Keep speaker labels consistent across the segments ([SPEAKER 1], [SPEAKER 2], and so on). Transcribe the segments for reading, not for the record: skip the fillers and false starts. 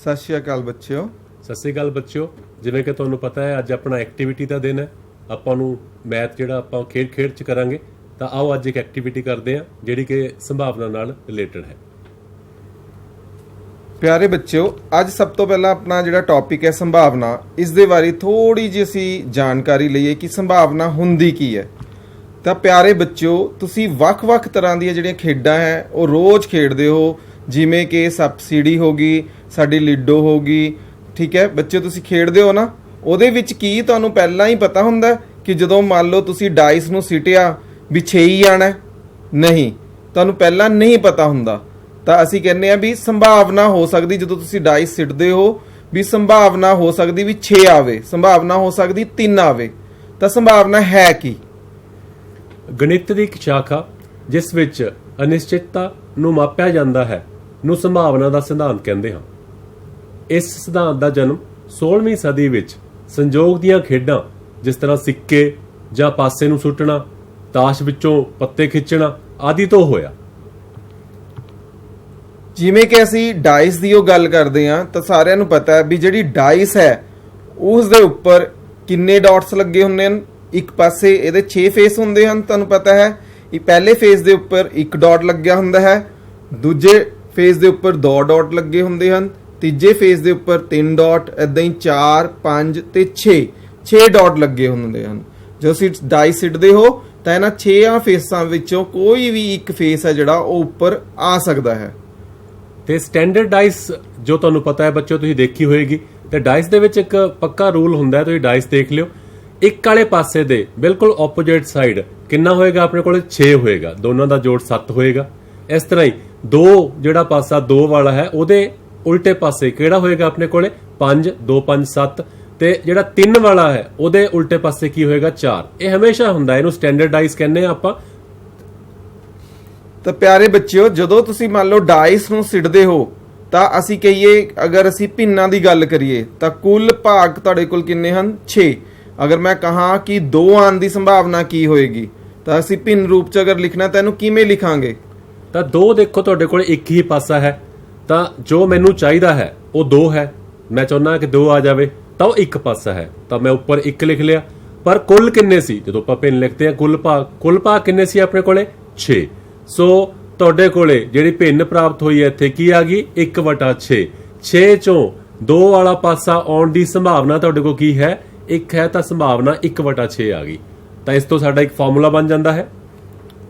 [SPEAKER 1] ਸਤਿ ਸ਼੍ਰੀ ਅਕਾਲ ਬੱਚਿਓ।
[SPEAKER 2] ਸਤਿ ਸ਼੍ਰੀ ਅਕਾਲ ਬੱਚਿਓ। ਜਿਵੇਂ ਕਿ ਤੁਹਾਨੂੰ ਪਤਾ ਹੈ ਅੱਜ ਆਪਣਾ ਐਕਟੀਵਿਟੀ ਦਾ ਦਿਨ ਹੈ। ਆਪਾਂ ਨੂੰ ਮੈਥ ਜਿਹੜਾ ਆਪਾਂ ਖੇਡ 'ਚ ਕਰਾਂਗੇ। ਤਾਂ ਆਓ ਅੱਜ ਇੱਕ ਐਕਟੀਵਿਟੀ ਕਰਦੇ ਹਾਂ ਜਿਹੜੀ ਕਿ ਸੰਭਾਵਨਾ ਨਾਲ ਰਿਲੇਟਡ ਹੈ।
[SPEAKER 1] ਪਿਆਰੇ ਬੱਚਿਓ, ਅੱਜ ਸਭ ਤੋਂ ਪਹਿਲਾਂ ਆਪਣਾ ਜਿਹੜਾ ਟੌਪਿਕ ਹੈ ਸੰਭਾਵਨਾ, ਇਸ ਦੇ ਬਾਰੇ ਥੋੜੀ ਜਿਹੀ ਅਸੀਂ ਜਾਣਕਾਰੀ ਲਈਏ ਕਿ ਸੰਭਾਵਨਾ ਹੁੰਦੀ ਕੀ ਹੈ। ਤਾਂ ਪਿਆਰੇ ਬੱਚਿਓ, ਤੁਸੀਂ ਵੱਖ-ਵੱਖ ਤਰ੍ਹਾਂ ਦੀਆਂ ਜਿਹੜੀਆਂ ਖੇਡਾਂ ਹੈ ਉਹ ਰੋਜ਼ ਖੇਡਦੇ ਹੋ, ਜਿਵੇਂ ਕਿ ਸਬਸਿਡੀ ਹੋ ਗਈ, ਸਾਡੀ ਲੀਡੋ ਹੋ ਗਈ। ਠੀਕ ਹੈ ਬੱਚੇ, ਤੁਸੀਂ ਖੇਡਦੇ ਹੋ ਨਾ। ਉਹਦੇ ਵਿੱਚ ਕੀ ਤੁਹਾਨੂੰ ਪਹਿਲਾਂ ਹੀ ਪਤਾ ਹੁੰਦਾ ਕਿ ਜਦੋਂ ਮੰਨ ਲਓ ਤੁਸੀਂ ਡਾਈਸ ਨੂੰ ਸਿੱਟਿਆ ਵੀ 6 ਹੀ ਆਣਾ? ਨਹੀਂ, ਤੁਹਾਨੂੰ ਪਹਿਲਾਂ ਨਹੀਂ ਪਤਾ ਹੁੰਦਾ। ਤਾਂ ਅਸੀਂ ਕਹਿੰਦੇ ਆ ਵੀ ਸੰਭਾਵਨਾ ਹੋ ਸਕਦੀ, ਜਦੋਂ ਤੁਸੀਂ ਡਾਈਸ ਸਿੱਟਦੇ ਹੋ ਵੀ ਸੰਭਾਵਨਾ ਹੋ ਸਕਦੀ ਵੀ 6 ਆਵੇ, ਸੰਭਾਵਨਾ ਹੋ ਸਕਦੀ 3 ਆਵੇ। ਤਾਂ ਸੰਭਾਵਨਾ ਹੈ ਕੀ?
[SPEAKER 2] ਗਣਿਤ ਦੀ ਇੱਕ ਸ਼ਾਖਾ ਜਿਸ ਵਿੱਚ ਅਨਿਸ਼ਚਿਤਤਾ ਨੂੰ ਮਾਪਿਆ ਜਾਂਦਾ ਹੈ ਨੂੰ ਸੰਭਾਵਨਾ ਦਾ ਸਿਧਾਂਤ ਕਹਿੰਦੇ ਹਾਂ। ਇਸ ਸਿਧਾਂਤ ਦਾ ਜਨਮ 16ਵੀਂ ਸਦੀ ਵਿੱਚ ਸੰਜੋਗ ਦੀਆਂ ਖੇਡਾਂ ਜਿਸ ਤਰ੍ਹਾਂ ਸਿੱਕੇ ਜਾਂ ਪਾਸੇ ਨੂੰ ਸੁੱਟਣਾ, ਤਾਸ਼ ਵਿੱਚੋਂ ਪੱਤੇ ਖਿੱਚਣਾ ਆਦਿ ਤੋਂ ਹੋਇਆ।
[SPEAKER 1] ਜਿਵੇਂ ਕਿ ਅਸੀਂ ਡਾਈਸ ਦੀ ਉਹ ਗੱਲ ਕਰਦੇ ਹਾਂ ਤਾਂ ਸਾਰਿਆਂ ਨੂੰ ਪਤਾ ਹੈ ਵੀ ਜਿਹੜੀ ਡਾਈਸ ਹੈ ਉਸ ਦੇ ਉੱਪਰ ਕਿੰਨੇ ਡਾਟਸ ਲੱਗੇ ਹੁੰਦੇ ਹਨ। ਇੱਕ ਪਾਸੇ ਇਹਦੇ 6 ਫੇਸ ਹੁੰਦੇ ਹਨ, ਤੁਹਾਨੂੰ ਪਤਾ ਹੈ। ਇਹ ਪਹਿਲੇ ਫੇਸ ਦੇ ਉੱਪਰ 1 ਡਾਟ ਲੱਗਿਆ ਹੁੰਦਾ ਹੈ, ਦੂਜੇ ਫੇਸ ਦੇ ਉੱਪਰ 2 ਡਾਟ ਲੱਗੇ ਹੁੰਦੇ ਹਨ, ਤੀਜੇ ਫੇਸ ਦੇ ਉੱਪਰ 3 ਡਾਟ, ਇਦਾਂ ਹੀ 4, 5 ਤੇ 6 ਡਾਟ ਲੱਗੇ ਹੁੰਦੇ ਹਨ। ਜਦੋਂ ਤੁਸੀਂ ਡਾਈਸ ਸਿੱਟਦੇ ਹੋ ਤਾਂ ਇਹਨਾਂ 6 ਫੇਸਾਂ ਵਿੱਚੋਂ ਕੋਈ ਵੀ ਇੱਕ ਫੇਸ ਹੈ ਜਿਹੜਾ ਉਹ ਉੱਪਰ ਆ ਸਕਦਾ ਹੈ।
[SPEAKER 2] ਤੇ ਸਟੈਂਡਰਡ ਡਾਈਸ ਜੋ ਤੁਹਾਨੂੰ ਪਤਾ ਹੈ ਬੱਚਿਓ, ਤੁਸੀਂ ਦੇਖੀ ਹੋਏਗੀ। ਤੇ ਡਾਈਸ ਦੇ ਵਿੱਚ ਇੱਕ ਪੱਕਾ ਰੂਲ ਹੁੰਦਾ ਹੈ, ਤੁਸੀਂ ਡਾਈਸ ਦੇਖ ਲਿਓ। ਇੱਕ ਵਾਲੇ ਪਾਸੇ ਦੇ ਬਿਲਕੁਲ ਆਪੋਜੀਟ ਸਾਈਡ ਕਿੰਨਾ ਹੋਏਗਾ? ਆਪਣੇ ਕੋਲ 6 ਹੋਏਗਾ, ਦੋਨਾਂ ਦਾ ਜੋੜ 7 ਹੋਏਗਾ। ਇਸ ਤਰ੍ਹਾਂ ਹੀ 2 ਜਿਹੜਾ ਪਾਸਾ 2 ਵਾਲਾ ਹੈ ਉਹਦੇ ਉਲਟੇ ਪਾਸੇ ਕਿਹੜਾ ਹੋਏਗਾ? ਆਪਣੇ ਕੋਲੇ 5, 2, 5, 7। ਤੇ ਜਿਹੜਾ 3 ਵਾਲਾ ਹੈ ਉਹਦੇ ਉਲਟੇ ਪਾਸੇ ਕੀ ਹੋਏਗਾ? 4। ਇਹ ਹਮੇਸ਼ਾ ਹੁੰਦਾ, ਇਹਨੂੰ ਸਟੈਂਡਰਡ ਡਾਈਸ ਕਹਿੰਦੇ ਆ ਆਪਾਂ।
[SPEAKER 1] ਤਾਂ ਪਿਆਰੇ ਬੱਚਿਓ, ਜਦੋਂ ਤੁਸੀਂ ਮੰਨ ਲਓ ਡਾਈਸ ਨੂੰ ਸਿੱਟਦੇ ਹੋ ਤਾਂ ਅਸੀਂ ਕਹੀਏ, ਅਗਰ ਅਸੀਂ ਭਿੰਨਾਂ ਦੀ ਗੱਲ ਕਰੀਏ ਤਾਂ ਕੁੱਲ ਭਾਗ ਤੁਹਾਡੇ ਕੋਲ ਕਿੰਨੇ ਹਨ? 6। ਅਗਰ ਮੈਂ ਕਹਾਂ ਕਿ 2 ਆਉਣ ਦੀ ਸੰਭਾਵਨਾ ਕੀ ਹੋਏਗੀ ਤਾਂ ਅਸੀਂ ਭਿੰਨ ਰੂਪ ਚ ਅਗਰ ਲਿਖਣਾ ਤਾਂ ਇਹਨੂੰ ਕਿਵੇਂ ਲਿਖਾਂਗੇ?
[SPEAKER 2] ਤਾਂ 2 ਦੇਖੋ ਤੁਹਾਡੇ ਕੋਲ ਇੱਕ ਹੀ ਪਾਸਾ ਹੈ, ਤਾਂ ਜੋ ਮੈਨੂੰ ਚਾਹੀਦਾ ਹੈ ਉਹ 2 ਹੈ। ਮੈਂ ਚਾਹੁੰਦਾ ਕਿ 2 ਆ ਜਾਵੇ ਤਾਂ ਉਹ ਇੱਕ ਪਾਸਾ ਹੈ, ਤਾਂ ਮੈਂ ਉੱਪਰ 1 ਲਿਖ ਲਿਆ। ਪਰ ਕੁੱਲ ਕਿੰਨੇ ਸੀ? ਜਦੋਂ ਆਪਾਂ ਭਿੰਨ ਲਿਖਦੇ ਹਾਂ ਕੁੱਲ ਭਾਗ ਕਿੰਨੇ ਸੀ ਆਪਣੇ ਕੋਲੇ? 6। ਸੋ ਤੁਹਾਡੇ ਕੋਲੇ ਜਿਹੜੀ ਭਿੰਨ ਪ੍ਰਾਪਤ ਹੋਈ ਹੈ ਇੱਥੇ ਕੀ ਆ ਗਈ? 1/6। 6 ਚੋਂ 2 ਵਾਲਾ ਪਾਸਾ ਆਉਣ ਦੀ ਸੰਭਾਵਨਾ ਤੁਹਾਡੇ ਕੋਲ ਕੀ ਹੈ? 1 ਹੈ, ਤਾਂ ਸੰਭਾਵਨਾ 1/6 ਆ ਗਈ। ਤਾਂ ਇਸ ਤੋਂ ਸਾਡਾ ਇੱਕ ਫਾਰਮੂਲਾ ਬਣ ਜਾਂਦਾ ਹੈ।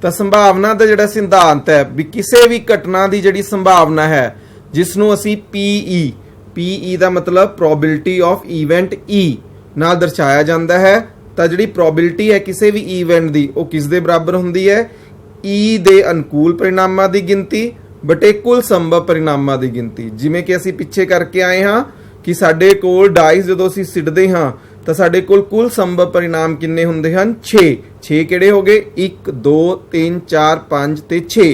[SPEAKER 1] ਤਾਂ ਸੰਭਾਵਨਾ ਦਾ ਜਿਹੜਾ ਸਿਧਾਂਤ ਹੈ ਵੀ ਕਿਸੇ ਵੀ ਘਟਨਾ ਦੀ ਜਿਹੜੀ ਸੰਭਾਵਨਾ ਹੈ, ਜਿਸ ਨੂੰ ਅਸੀਂ PE ਦਾ ਮਤਲਬ ਪ੍ਰੋਬੇਬਿਲਿਟੀ ਆਫ ਇਵੈਂਟ E ਨਾਲ ਦਰਸਾਇਆ ਜਾਂਦਾ ਹੈ। ਤਾਂ ਜਿਹੜੀ ਪ੍ਰੋਬੇਬਿਲਿਟੀ ਹੈ ਕਿਸੇ ਵੀ ਇਵੈਂਟ ਦੀ, ਉਹ ਕਿਸ ਦੇ ਬਰਾਬਰ ਹੁੰਦੀ ਹੈ? E ਦੇ ਅਨੁਕੂਲ ਪਰਿਣਾਮਾਂ ਦੀ ਗਿਣਤੀ ਬਟੇ ਕੁੱਲ ਸੰਭਵ ਪਰਿਣਾਮਾਂ ਦੀ ਗਿਣਤੀ। ਜਿਵੇਂ ਕਿ ਅਸੀਂ ਪਿੱਛੇ ਕਰਕੇ ਆਏ ਹਾਂ ਕਿ ਸਾਡੇ ਕੋਲ ਡਾਈਸ ਜਦੋਂ ਅਸੀਂ ਸਿੱਟਦੇ ਹਾਂ ਤਾਂ ਸਾਡੇ ਕੋਲ ਕੁੱਲ ਸੰਭਵ ਪਰਿਣਾਮ ਕਿੰਨੇ ਹੁੰਦੇ ਹਨ? 6 ਕਿਹੜੇ ਹੋ ਗਏ? 1, 2, 3, 4, 5 ਤੇ 6।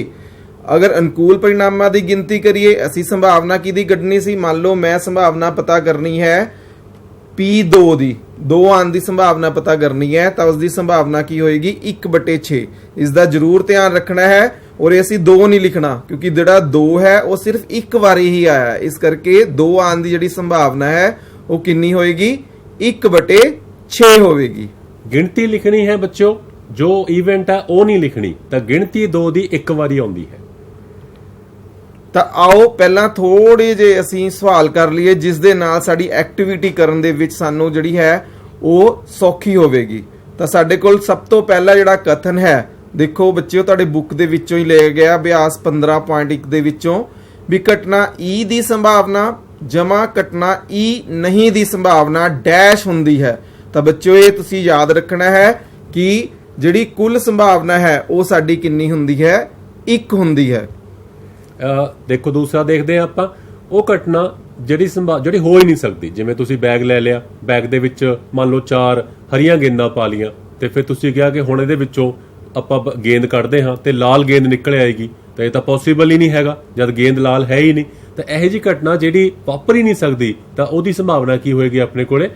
[SPEAKER 1] ਅਗਰ ਅਨੁਕੂਲ ਪਰਿਣਾਮਾਂ ਦੀ ਗਿਣਤੀ ਕਰੀਏ, ਅਸੀਂ ਸੰਭਾਵਨਾ ਕਿਹਦੀ ਕੱਢਣੀ ਸੀ? ਮੰਨ ਲਓ ਮੈਂ ਸੰਭਾਵਨਾ ਪਤਾ ਕਰਨੀ ਹੈ P2 ਦੀ, 2 ਆਉਣ ਦੀ ਸੰਭਾਵਨਾ ਪਤਾ ਕਰਨੀ ਹੈ, ਤਾਂ ਉਸ ਦੀ ਸੰਭਾਵਨਾ ਕੀ ਹੋਏਗੀ? 1/6। ਇਸ ਦਾ ਜ਼ਰੂਰ ਧਿਆਨ ਰੱਖਣਾ ਹੈ, ਔਰ ਅਸੀਂ 2 ਨਹੀਂ ਲਿਖਣਾ ਕਿਉਂਕਿ ਜਿਹੜਾ 2 ਹੈ ਉਹ ਸਿਰਫ ਇੱਕ ਵਾਰੀ ਹੀ ਆਇਆ। ਇਸ ਕਰਕੇ 2 ਆਉਣ ਦੀ ਜਿਹੜੀ ਸੰਭਾਵਨਾ ਹੈ ਉਹ ਕਿੰਨੀ ਹੋਏਗੀ? 1/6 ਹੋਵੇਗੀ।
[SPEAKER 2] ਗਿਣਤੀ ਲਿਖਣੀ ਹੈ ਬੱਚਿਓ, ਜੋ ਇਵੈਂਟ ਹੈ ਉਹ ਨਹੀਂ ਲਿਖਣੀ। ਤਾਂ ਗਿਣਤੀ 2 ਦੀ ਇੱਕ ਵਾਰੀ ਆਉਂਦੀ ਹੈ।
[SPEAKER 1] ਤਾਂ ਆਓ ਪਹਿਲਾਂ ਥੋੜੇ ਜਿਹੇ ਅਸੀਂ ਸਵਾਲ ਕਰ ਲਈਏ ਜਿਸ ਦੇ ਨਾਲ ਸਾਡੀ ਐਕਟੀਵਿਟੀ ਕਰਨ ਦੇ ਵਿੱਚ ਸਾਨੂੰ ਜਿਹੜੀ ਹੈ ਉਹ ਸੌਖੀ ਹੋਵੇਗੀ। ਤਾਂ ਸਾਡੇ ਕੋਲ ਸਭ ਤੋਂ ਪਹਿਲਾ ਜਿਹੜਾ ਕਥਨ ਹੈ, ਦੇਖੋ ਬੱਚਿਓ ਤੁਹਾਡੇ ਬੁੱਕ ਦੇ ਵਿੱਚੋਂ ਹੀ ਲਿਆ ਗਿਆ, ਅਭਿਆਸ 15.1 ਦੇ ਵਿੱਚੋਂ, ਵੀ ਘਟਨਾ E ਦੀ ਸੰਭਾਵਨਾ ਜਮਾ ਘਟਨਾ E ਨਹੀਂ ਦੀ ਸੰਭਾਵਨਾ ਡੈਸ਼ ਹੁੰਦੀ ਹੈ। ਤਾਂ ਬੱਚਿਓ ਇਹ ਤੁਸੀਂ ਯਾਦ ਰੱਖਣਾ ਹੈ ਕਿ ਜਿਹੜੀ ਕੁੱਲ ਸੰਭਾਵਨਾ ਹੈ ਉਹ ਸਾਡੀ ਕਿੰਨੀ ਹੁੰਦੀ ਹੈ? 1 ਹੁੰਦੀ ਹੈ।
[SPEAKER 2] ਦੇਖੋ ਦੂਸਰਾ ਦੇਖਦੇ ਹਾਂ ਆਪਾਂ। ਉਹ ਘਟਨਾ ਜਿਹੜੀ ਹੋ ਹੀ ਨਹੀਂ ਸਕਦੀ। ਜਿਵੇਂ ਤੁਸੀਂ ਬੈਗ ਲੈ ਲਿਆ, ਬੈਗ ਦੇ ਵਿੱਚ ਮੰਨ ਲਓ 4 ਹਰੀਆਂ ਗੇਂਦਾਂ ਪਾ ਲੀਆਂ, ਤੇ ਫਿਰ ਤੁਸੀਂ ਕਿਹਾ ਕਿ ਹੁਣ ਇਹਦੇ ਵਿੱਚੋਂ ਆਪਾਂ ਗੇਂਦ ਕੱਢਦੇ ਹਾਂ ਤੇ ਲਾਲ ਗੇਂਦ ਨਿਕਲ ਆਏਗੀ। ਤਾਂ ਇਹ ਤਾਂ ਪੋਸੀਬਲ ਹੀ ਨਹੀਂ ਹੈਗਾ ਜਦ ਗੇਂਦ ਲਾਲ ਹੈ ਹੀ ਨਹੀਂ। ਤਾਂ ਇਹੋ ਜਿਹੀ ਘਟਨਾ ਜਿਹੜੀ ਵਾਪਰ ਹੀ ਨਹੀਂ ਸਕਦੀ, ਤਾਂ ਉਹਦੀ ਸੰਭਾਵਨਾ ਕੀ ਹੋਏਗੀ? ਆਪਣੇ ਕੋਲੇ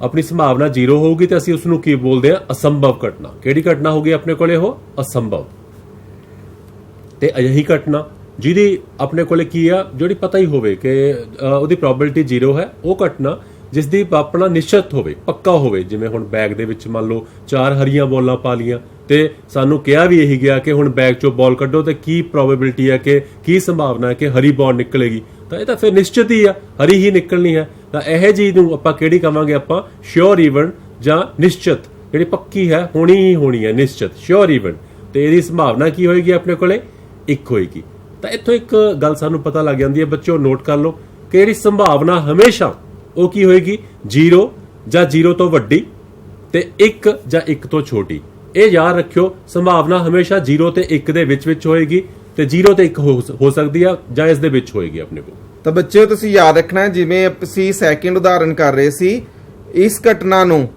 [SPEAKER 2] ਆਪਣੀ ਸੰਭਾਵਨਾ 0 ਹੋਊਗੀ। ਤੇ ਅਸੀਂ ਉਸ ਨੂੰ ਕੀ ਬੋਲਦੇ ਹਾਂ? ਅਸੰਭਵ ਘਟਨਾ। ਕਿਹੜੀ ਘਟਨਾ ਹੋਗੀ ਆਪਣੇ ਕੋਲੇ? ਉਹ ਅਸੰਭਵ। ਤੇ ਅਜਿਹੀ ਘਟਨਾ ਜਿਹਦੀ ਆਪਣੇ ਕੋਲੇ ਕੀ ਆ, ਜਿਹੜੀ ਪਤਾ ਹੀ ਹੋਵੇ ਕਿ ਉਹਦੀ ਪ੍ਰੋਬੈਬਿਲਿਟੀ 0 ਹੈ, ਉਹ ਘਟਨਾ ਜਿਸ ਦੀ ਆਪਣਾ ਨਿਸ਼ਚਿਤ ਹੋਵੇ, ਪੱਕਾ ਹੋਵੇ। ਜਿਵੇਂ ਹੁਣ ਬੈਗ ਦੇ ਵਿੱਚ ਮੰਨ ਲਓ 4 ਹਰੀਆਂ ਬੋਲਾਂ ਪਾ ਲੀਆਂ ਤੇ ਸਾਨੂੰ ਕਿਹਾ ਵੀ ਇਹੀ ਗਿਆ ਕਿ ਹੁਣ ਬੈਗ ਚੋਂ ਬਾਲ ਕੱਢੋ ਤੇ ਕੀ ਪ੍ਰੋਬੈਬਿਲਿਟੀ ਹੈ ਕਿ ਕੀ ਸੰਭਾਵਨਾ ਹੈ ਕਿ ਹਰੀ ਬਾਲ ਨਿਕਲੇਗੀ, ਤਾਂ ਇਹ ਤਾਂ ਫਿਰ ਨਿਸ਼ਚਿਤ ਹੀ ਆ, ਹਰੀ ਹੀ ਨਿਕਲਣੀ ਹੈ। ਤਾਂ ਇਹ ਚੀਜ਼ ਨੂੰ ਆਪਾਂ ਕਿਹੜੀ ਕਵਾਂਗੇ, ਆਪਾਂ ਸ਼ੋਰ ਈਵਨ ਜਾਂ ਨਿਸ਼ਚਿਤ, ਜਿਹੜੀ ਪੱਕੀ ਹੈ, ਹੋਣੀ ਹੀ ਹੋਣੀ ਹੈ, ਨਿਸ਼ਚਿਤ ਸ਼ੋਰ ਈਵਨ। ਤੇ ਇਹਦੀ ਸੰਭਾਵਨਾ ਕੀ ਹੋਏਗੀ ਆਪਣੇ ਕੋਲੇ, 1 ਹੋਏਗੀ। ਤਾਂ ਇੱਥੋਂ ਇੱਕ ਗੱਲ ਸਾਨੂੰ ਪਤਾ ਲੱਗ ਜਾਂਦੀ ਹੈ, ਬੱਚਿਓ ਨੋਟ ਕਰ ਲਓ ਕਿ ਇਹਦੀ ਸੰਭਾਵਨਾ ਹਮੇਸ਼ਾ ਉਹ ਕੀ ਹੋਏਗੀ, 0 ਜਾਂ 0 ਤੋਂ ਵੱਡੀ ਤੇ 1 ਜਾਂ 1 ਤੋਂ ਛੋਟੀ। ਇਹ ਯਾਦ ਰੱਖਿਓ, ਸੰਭਾਵਨਾ ਹਮੇਸ਼ਾ 0 ਤੇ 1 ਦੇ ਵਿੱਚ ਹੋਏਗੀ ਤੇ 0 ਤੇ 1 ਹੋ ਸਕਦੀ ਆ ਜਾਂ ਇਸ ਦੇ ਵਿੱਚ ਹੋਏਗੀ ਆਪਣੇ ਕੋਲ।
[SPEAKER 1] ਤਾਂ ਬੱਚਿਓ ਤੁਸੀਂ ਯਾਦ ਰੱਖਣਾ, ਜਿਵੇਂ ਅਸੀਂ ਸੈਕਿੰਡ ਉਦਾਹਰਨ ਕਰ ਰਹੇ ਸੀ, ਇਸ ਘਟਨਾ ਨੂੰ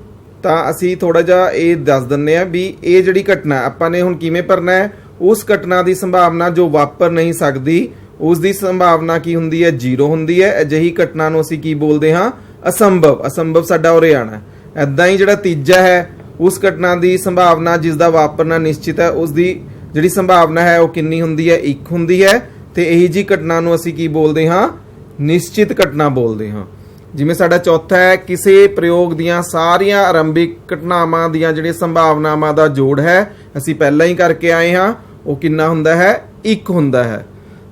[SPEAKER 1] ਤਾਂ ਅਸੀਂ ਥੋੜਾ ਜਿਹਾ ਇਹ ਦੱਸ ਦਿੰਨੇ ਆ ਵੀ ਇਹ ਜਿਹੜੀ ਘਟਨਾ ਆਪਾਂ ਨੇ ਹੁਣ ਕਿਵੇਂ ਭਰਨਾ ਹੈ। ਉਸ ਘਟਨਾ ਦੀ ਸੰਭਾਵਨਾ ਜੋ ਵਾਪਰ ਨਹੀਂ ਸਕਦੀ, ਉਸ ਦੀ ਸੰਭਾਵਨਾ ਕੀ ਹੁੰਦੀ ਹੈ, 0 ਹੁੰਦੀ ਹੈ। ਅਜਿਹੀ ਘਟਨਾ ਨੂੰ ਅਸੀਂ ਕੀ ਬੋਲਦੇ ਹਾਂ, ਅਸੰਭਵ। ਅਸੰਭਵ ਸਾਡਾ ਉਰੇ ਆਣਾ। ਐਦਾਂ ਹੀ ਜਿਹੜਾ ਤੀਜਾ ਹੈ, ਉਸ ਘਟਨਾ ਦੀ ਸੰਭਾਵਨਾ ਜਿਸ ਦਾ ਵਾਪਰਨਾ ਨਿਸ਼ਚਿਤ ਹੈ, ਉਸ ਦੀ ਜਿਹੜੀ ਸੰਭਾਵਨਾ ਹੈ ਉਹ ਕਿੰਨੀ ਹੁੰਦੀ ਹੈ, 1 ਹੁੰਦੀ ਹੈ। ਤੇ ਇਹੀ ਜੀ ਘਟਨਾ ਨੂੰ ਅਸੀਂ ਕੀ ਬੋਲਦੇ ਹਾਂ, ਨਿਸ਼ਚਿਤ ਘਟਨਾ ਬੋਲਦੇ ਹਾਂ। ਜਿਵੇਂ ਸਾਡਾ ਚੌਥਾ ਹੈ, ਕਿਸੇ ਪ੍ਰਯੋਗ ਦੀਆਂ ਸਾਰੀਆਂ ਆਰੰਭਿਕ ਘਟਨਾਵਾਂ ਦੀਆਂ ਜਿਹੜੀਆਂ ਸੰਭਾਵਨਾਵਾਂ ਦਾ ਜੋੜ ਹੈ, ਅਸੀਂ ਪਹਿਲਾਂ ਹੀ ਕਰਕੇ ਆਏ ਹਾਂ, ਉਹ ਕਿੰਨਾ ਹੁੰਦਾ ਹੈ, 1 ਹੁੰਦਾ ਹੈ।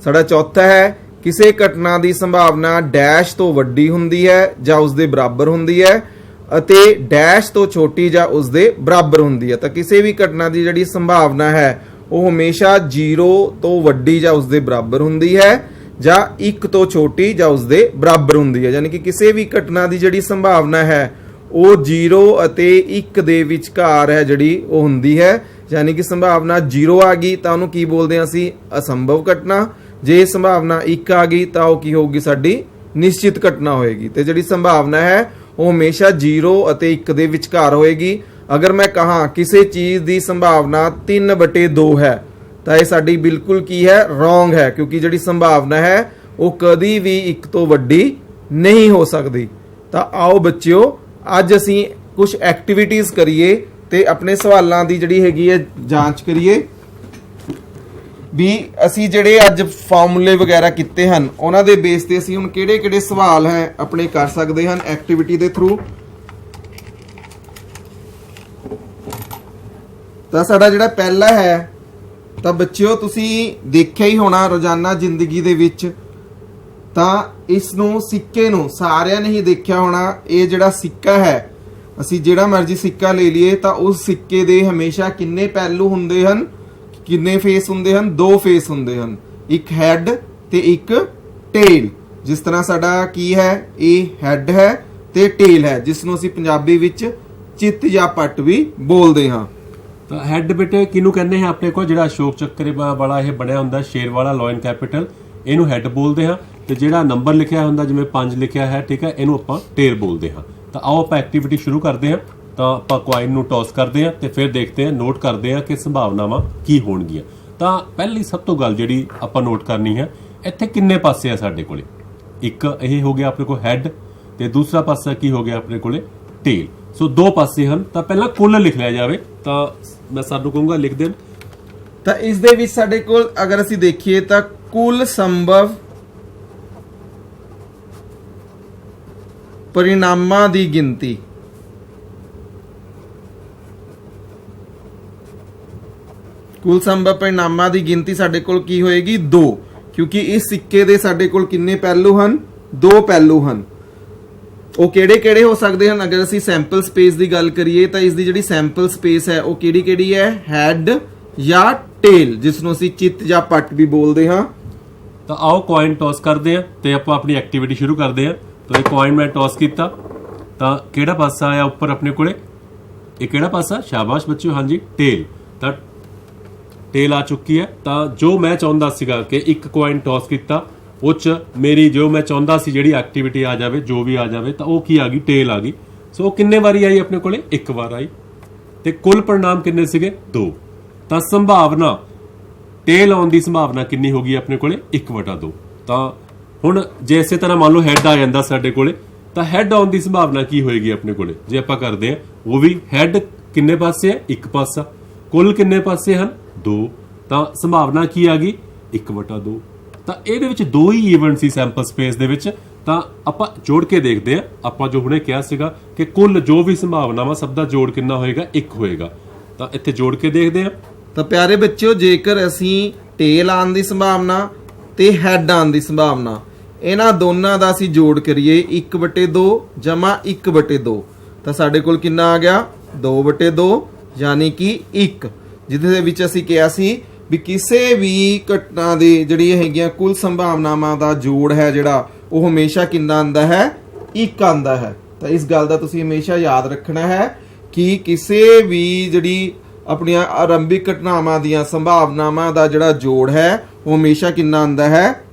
[SPEAKER 1] ਸਾਡਾ ਚੌਥਾ ਹੈ, ਕਿਸੇ ਘਟਨਾ ਦੀ ਸੰਭਾਵਨਾ ਡੈਸ਼ ਤੋਂ ਵੱਡੀ ਹੁੰਦੀ ਹੈ ਜਾਂ ਉਸ ਦੇ ਬਰਾਬਰ ਹੁੰਦੀ ਹੈ ਅਤੇ ਡੈਸ਼ ਤੋਂ ਛੋਟੀ ਜਾਂ ਉਸ ਦੇ ਬਰਾਬਰ ਹੁੰਦੀ ਹੈ। ਤਾਂ ਕਿਸੇ ਵੀ ਘਟਨਾ ਦੀ ਜਿਹੜੀ ਸੰਭਾਵਨਾ ਹੈ ਉਹ ਹਮੇਸ਼ਾ 0 ਤੋਂ ਵੱਡੀ ਜਾਂ ਉਸ ਦੇ ਬਰਾਬਰ ਹੁੰਦੀ ਹੈ ਜਾਂ 1 ਤੋਂ ਛੋਟੀ ਜਾਂ ਉਸ ਦੇ ਬਰਾਬਰ ਹੁੰਦੀ ਹੈ। ਯਾਨੀ ਕਿ ਕਿਸੇ ਵੀ ਘਟਨਾ ਦੀ ਜਿਹੜੀ ਸੰਭਾਵਨਾ ਹੈ ਉਹ 0 ਅਤੇ 1 ਦੇ ਵਿਚਕਾਰ ਹੈ ਜਿਹੜੀ ਉਹ ਹੁੰਦੀ ਹੈ। ਯਾਨੀ ਕਿ ਸੰਭਾਵਨਾ 0 ਆ ਗਈ ਤਾਂ ਉਹਨੂੰ ਕੀ ਬੋਲਦੇ ਹਾਂ ਅਸੀਂ, ਅਸੰਭਵ ਘਟਨਾ। ਜੇ ਸੰਭਾਵਨਾ 1 ਆ ਗਈ ਤਾਂ ਉਹ ਕੀ ਹੋਊਗੀ, ਸਾਡੀ ਨਿਸ਼ਚਿਤ ਘਟਨਾ ਹੋਏਗੀ। ਤੇ ਜਿਹੜੀ ਸੰਭਾਵਨਾ ਹੈ ਉਹ ਹਮੇਸ਼ਾ 0 ਅਤੇ 1 ਦੇ ਵਿਚਕਾਰ ਹੋਏਗੀ। ਅਗਰ ਮੈਂ ਕਹਾਂ ਕਿਸੇ ਚੀਜ਼ ਦੀ ਸੰਭਾਵਨਾ 3/2 ਹੈ ਤਾਂ ਇਹ ਸਾਡੀ ਬਿਲਕੁਲ ਕੀ ਹੈ, ਰੋਂਗ ਹੈ, ਕਿਉਂਕਿ ਜਿਹੜੀ ਸੰਭਾਵਨਾ ਹੈ ਉਹ ਕਦੀ ਵੀ 1 ਤੋਂ ਵੱਡੀ ਨਹੀਂ ਹੋ ਸਕਦੀ। ਤਾਂ ਆਓ ਬੱਚਿਓ ਅੱਜ ਅਸੀਂ ਕੁਝ ਐਕਟੀਵਿਟੀਜ਼ ਕਰੀਏ ਤੇ ਆਪਣੇ ਸਵਾਲਾਂ ਦੀ ਜਿਹੜੀ ਹੈਗੀ ਹੈ ਜਾਂਚ ਕਰੀਏ ਵੀ ਅਸੀਂ ਜਿਹੜੇ ਅੱਜ ਫਾਰਮੂਲੇ ਵਗੈਰਾ ਕੀਤੇ ਹਨ ਉਹਨਾਂ ਦੇ ਬੇਸ ਤੇ ਅਸੀਂ ਹੁਣ ਕਿਹੜੇ-ਕਿਹੜੇ ਸਵਾਲ ਹੈ ਆਪਣੇ ਕਰ ਸਕਦੇ ਹਨ ਐਕਟੀਵਿਟੀ ਦੇ ਥਰੂ। ਤਾਂ ਸਾਡਾ ਜਿਹੜਾ ਪਹਿਲਾ ਹੈ, ਤਾਂ ਬੱਚਿਓ ਤੁਸੀਂ ਦੇਖਿਆ ਹੀ ਹੋਣਾ ਰੋਜ਼ਾਨਾ ਜ਼ਿੰਦਗੀ ਦੇ ਵਿੱਚ, ਤਾਂ ਇਸ ਨੂੰ ਸਿੱਕੇ ਨੂੰ ਸਾਰਿਆਂ ਨੇ ਹੀ ਦੇਖਿਆ ਹੋਣਾ। ਇਹ ਜਿਹੜਾ ਸਿੱਕਾ ਹੈ, ਅਸੀਂ ਜਿਹੜਾ ਮਰਜ਼ੀ ਸਿੱਕਾ ਲੈ ਲਈਏ ਤਾਂ ਉਸ ਸਿੱਕੇ ਦੇ ਹਮੇਸ਼ਾ ਕਿੰਨੇ ਪਹਿਲੂ ਹੁੰਦੇ ਹਨ, ਕਿੰਨੇ ਫੇਸ ਹੁੰਦੇ ਹਨ, 2 ਫੇਸ ਹੁੰਦੇ ਹਨ, ਇੱਕ ਹੈਡ ਤੇ ਇੱਕ ਟੇਲ। ਜਿਸ ਤਰ੍ਹਾਂ ਸਾਡਾ ਕੀ ਹੈ, ਇਹ ਹੈਡ ਹੈ ਤੇ ਟੇਲ ਹੈ, ਜਿਸ ਨੂੰ ਅਸੀਂ ਪੰਜਾਬੀ ਵਿੱਚ ਚਿੱਤ ਜਾਂ ਪੱਟ ਵੀ ਬੋਲਦੇ ਹਾਂ।
[SPEAKER 2] ਤਾਂ ਹੈਡ ਬੇਟੇ ਕਿਹਨੂੰ ਕਹਿੰਦੇ ਹਾਂ, ਆਪਣੇ ਕੋਲ ਜਿਹੜਾ ਅਸ਼ੋਕ ਚੱਕਰ ਵਾਲਾ ਇਹ ਬਣਿਆ ਹੁੰਦਾ ਸ਼ੇਰ ਵਾਲਾ ਲਾਇਨ ਕੈਪੀਟਲ, ਇਹਨੂੰ ਹੈਡ ਬੋਲਦੇ ਹਾਂ। ਤੇ ਜਿਹੜਾ ਨੰਬਰ ਲਿਖਿਆ ਹੁੰਦਾ ਜਿਵੇਂ 5 ਲਿਖਿਆ ਹੈ, ਠੀਕ ਹੈ, ਇਹਨੂੰ ਆਪਾਂ ਟੇਲ ਬੋਲਦੇ ਹਾਂ। ਤਾਂ ਆਓ ਆਪਾਂ ਐਕਟੀਵਿਟੀ ਸ਼ੁਰੂ ਕਰਦੇ ਹਾਂ। ਤਾਂ ਆਪਾਂ ਕੁਆਇਨ ਨੂੰ ਟੌਸ ਕਰਦੇ ਹਾਂ ਤੇ ਫਿਰ ਦੇਖਦੇ ਹਾਂ, ਨੋਟ ਕਰਦੇ ਹਾਂ ਕਿ ਸੰਭਾਵਨਾਵਾਂ ਕੀ ਹੋਣਗੀਆਂ। ਤਾਂ ਪਹਿਲੀ ਸਭ ਤੋਂ ਗੱਲ ਜਿਹੜੀ ਆਪਾਂ ਨੋਟ ਕਰਨੀ ਹੈ, ਇੱਥੇ ਕਿੰਨੇ ਪਾਸੇ ਆ ਸਾਡੇ ਕੋਲੇ। ਇੱਕ ਇਹ ਹੋ ਗਿਆ ਆਪਣੇ ਕੋਲ ਹੈਡ ਤੇ ਦੂਸਰਾ ਪਾਸਾ ਕੀ ਹੋ ਗਿਆ ਆਪਣੇ ਕੋਲੇ, ਟੇਲ। ਸੋ 2 ਪਾਸੇ ਹਨ। ਤਾਂ ਪਹਿਲਾਂ ਕੁੱਲ ਲਿਖ ਲਿਆ ਜਾਵੇ, ਤਾਂ ਮੈਂ ਸਾਨੂੰ ਕਹੂੰਗਾ ਲਿਖ ਦੇਣ।
[SPEAKER 1] ਤਾਂ ਇਸ ਦੇ ਵਿੱਚ ਸਾਡੇ ਕੋਲ ਅਗਰ ਅਸੀਂ ਦੇਖੀਏ ਤਾਂ ਕੁੱਲ ਸੰਭਵ परिणामां दी गिनती, कुल संभव परिणामां दी गिनती साडे कोल की होएगी 2, क्योंकि इस सिक्के दे साडे कोल किन्ने पहलू हन, 2 पहलू हन। ਉਹ ਕਿਹੜੇ-ਕਿਹੜੇ ਹੋ ਸਕਦੇ ਹਨ। ਅਗਰ ਅਸੀਂ ਸੈਂਪਲ ਸਪੇਸ ਦੀ ਗੱਲ ਕਰੀਏ ਤਾਂ ਇਸ ਦੀ ਜਿਹੜੀ ਸੈਂਪਲ ਸਪੇਸ ਹੈ ਉਹ ਕਿਹੜੀ-ਕਿਹੜੀ ਹੈ, ਹੈਡ ਜਾਂ ਟੇਲ, ਜਿਸ ਨੂੰ ਅਸੀਂ ਚਿੱਤ ਜਾਂ ਪੱਟ ਵੀ ਬੋਲਦੇ ਹਾਂ।
[SPEAKER 2] ਤਾਂ ਆਓ ਕੁਆਇਨ ਟੌਸ ਕਰਦੇ ਹਾਂ ਤੇ ਆਪਾਂ ਆਪਣੀ ਐਕਟੀਵਿਟੀ ਸ਼ੁਰੂ ਕਰਦੇ ਹਾਂ। ਤਾਂ ਇਹ ਕੁਆਇਨ ਮੈਂ ਟੌਸ ਕੀਤਾ ਤਾਂ ਕਿਹੜਾ ਪਾਸਾ ਆਇਆ ਉੱਪਰ ਆਪਣੇ ਕੋਲੇ, ਇਹ ਕਿਹੜਾ ਪਾਸਾ, ਸ਼ਾਬਾਸ਼ ਬੱਚਿਓ, ਹਾਂਜੀ ਟੇਲ। ਤਾਂ ਟੇਲ ਆ ਚੁੱਕੀ ਹੈ। ਤਾਂ ਜੋ ਮੈਂ ਚਾਹੁੰਦਾ ਸੀਗਾ ਕਿ ਇੱਕ ਕੁਆਇਨ ਟੌਸ ਕੀਤਾ, ਉਹ 'ਚ ਮੇਰੀ ਜੋ ਮੈਂ ਚਾਹੁੰਦਾ ਸੀ ਜਿਹੜੀ ਐਕਟੀਵਿਟੀ ਆ ਜਾਵੇ, ਜੋ ਵੀ ਆ ਜਾਵੇ, ਤਾਂ ਉਹ ਕੀ ਆ ਗਈ, ਟੇਲ ਆ ਗਈ। ਸੋ ਉਹ ਕਿੰਨੇ ਵਾਰੀ ਆਈ ਆਪਣੇ ਕੋਲੇ, 1 ਵਾਰ ਆਈ। ਤੇ ਕੁੱਲ परिणाम ਕਿੰਨੇ ਸੀਗੇ, 2। ਤਾਂ ਸੰਭਾਵਨਾ ਟੇਲ ਆਉਣ ਦੀ ਸੰਭਾਵਨਾ ਕਿੰਨੀ ਹੋ ਗਈ ਆਪਣੇ ਕੋਲੇ, 1/2। ਤਾਂ ਹੁਣ ਜੇ ਇਸੇ ਤਰ੍ਹਾਂ ਮੰਨ ਲਓ ਹੈਡ ਆ ਜਾਂਦਾ ਸਾਡੇ ਕੋਲੇ, ਤਾਂ ਹੈਡ ਆਉਣ ਦੀ ਸੰਭਾਵਨਾ ਕੀ ਹੋਏਗੀ ਆਪਣੇ ਕੋਲੇ, ਜੇ ਆਪਾਂ ਕਰਦੇ ਆ ਉਹ ਵੀ ਹੈਡ ਕਿੰਨੇ ਪਾਸੇ ਹੈ, 1 ਪਾਸਾ। ਕੁੱਲ ਕਿੰਨੇ ਪਾਸੇ ਹਨ, 2। ਤਾਂ ਸੰਭਾਵਨਾ ਕੀ ਆ ਗਈ, 1/2। ਤਾਂ ਇਹਦੇ ਵਿੱਚ ਦੋ ਹੀ ਇਵੈਂਟ ਸੀ ਸੈਂਪਲ ਸਪੇਸ ਦੇ ਵਿੱਚ। ਤਾਂ ਆਪਾਂ ਜੋੜ ਕੇ ਦੇਖਦੇ ਆ। ਆਪਾਂ ਜੋ ਹੁਣੇ ਕਿਹਾ ਸੀਗਾ ਕਿ ਕੁੱਲ ਜੋ ਵੀ ਸੰਭਾਵਨਾਵਾਂ ਸਭ ਦਾ ਜੋੜ ਕਿੰਨਾ ਹੋਏਗਾ, 1 ਹੋਏਗਾ। ਤਾਂ ਇੱਥੇ ਜੋੜ ਕੇ ਦੇਖਦੇ ਆ।
[SPEAKER 1] ਤਾਂ ਪਿਆਰੇ ਬੱਚਿਓ, ਜੇਕਰ ਅਸੀਂ ਟੇਲ ਆਉਣ ਦੀ ਸੰਭਾਵਨਾ ਤੇ ਹੈਡ ਆਉਣ ਦੀ ਸੰਭਾਵਨਾ ਇਹਨਾਂ ਦੋਨਾਂ ਦਾ ਅਸੀਂ ਜੋੜ ਕਰੀਏ 1/2 ਜਮਾ 1/2 ਤਾਂ ਸਾਡੇ ਕੋਲ ਕਿੰਨਾ ਆ ਗਿਆ 2/2 ਯਾਨੀ ਕਿ 1, ਜਿਹਦੇ ਵਿੱਚ ਅਸੀਂ ਕਿਹਾ ਸੀ ਵੀ ਕਿਸੇ ਵੀ ਘਟਨਾ ਦੇ ਜਿਹੜੀ ਹੈਗੀਆਂ ਕੁੱਲ ਸੰਭਾਵਨਾਵਾਂ ਦਾ ਜੋੜ ਹੈ ਜਿਹੜਾ ਉਹ ਹਮੇਸ਼ਾ ਕਿੰਨਾ ਆਂਦਾ ਹੈ 1 ਆਂਦਾ ਹੈ। ਤਾਂ ਇਸ ਗੱਲ ਦਾ ਤੁਸੀਂ ਹਮੇਸ਼ਾ ਯਾਦ ਰੱਖਣਾ ਹੈ ਕਿ ਕਿਸੇ ਵੀ ਜਿਹੜੀ ਆਪਣੀਆਂ ਆਰੰਭਿਕ ਘਟਨਾਵਾਂ ਦੀਆਂ ਸੰਭਾਵਨਾਵਾਂ ਦਾ ਜਿਹੜਾ ਜੋੜ ਹੈ ਉਹ ਹਮੇਸ਼ਾ ਕਿੰਨਾ ਆਂਦਾ ਹੈ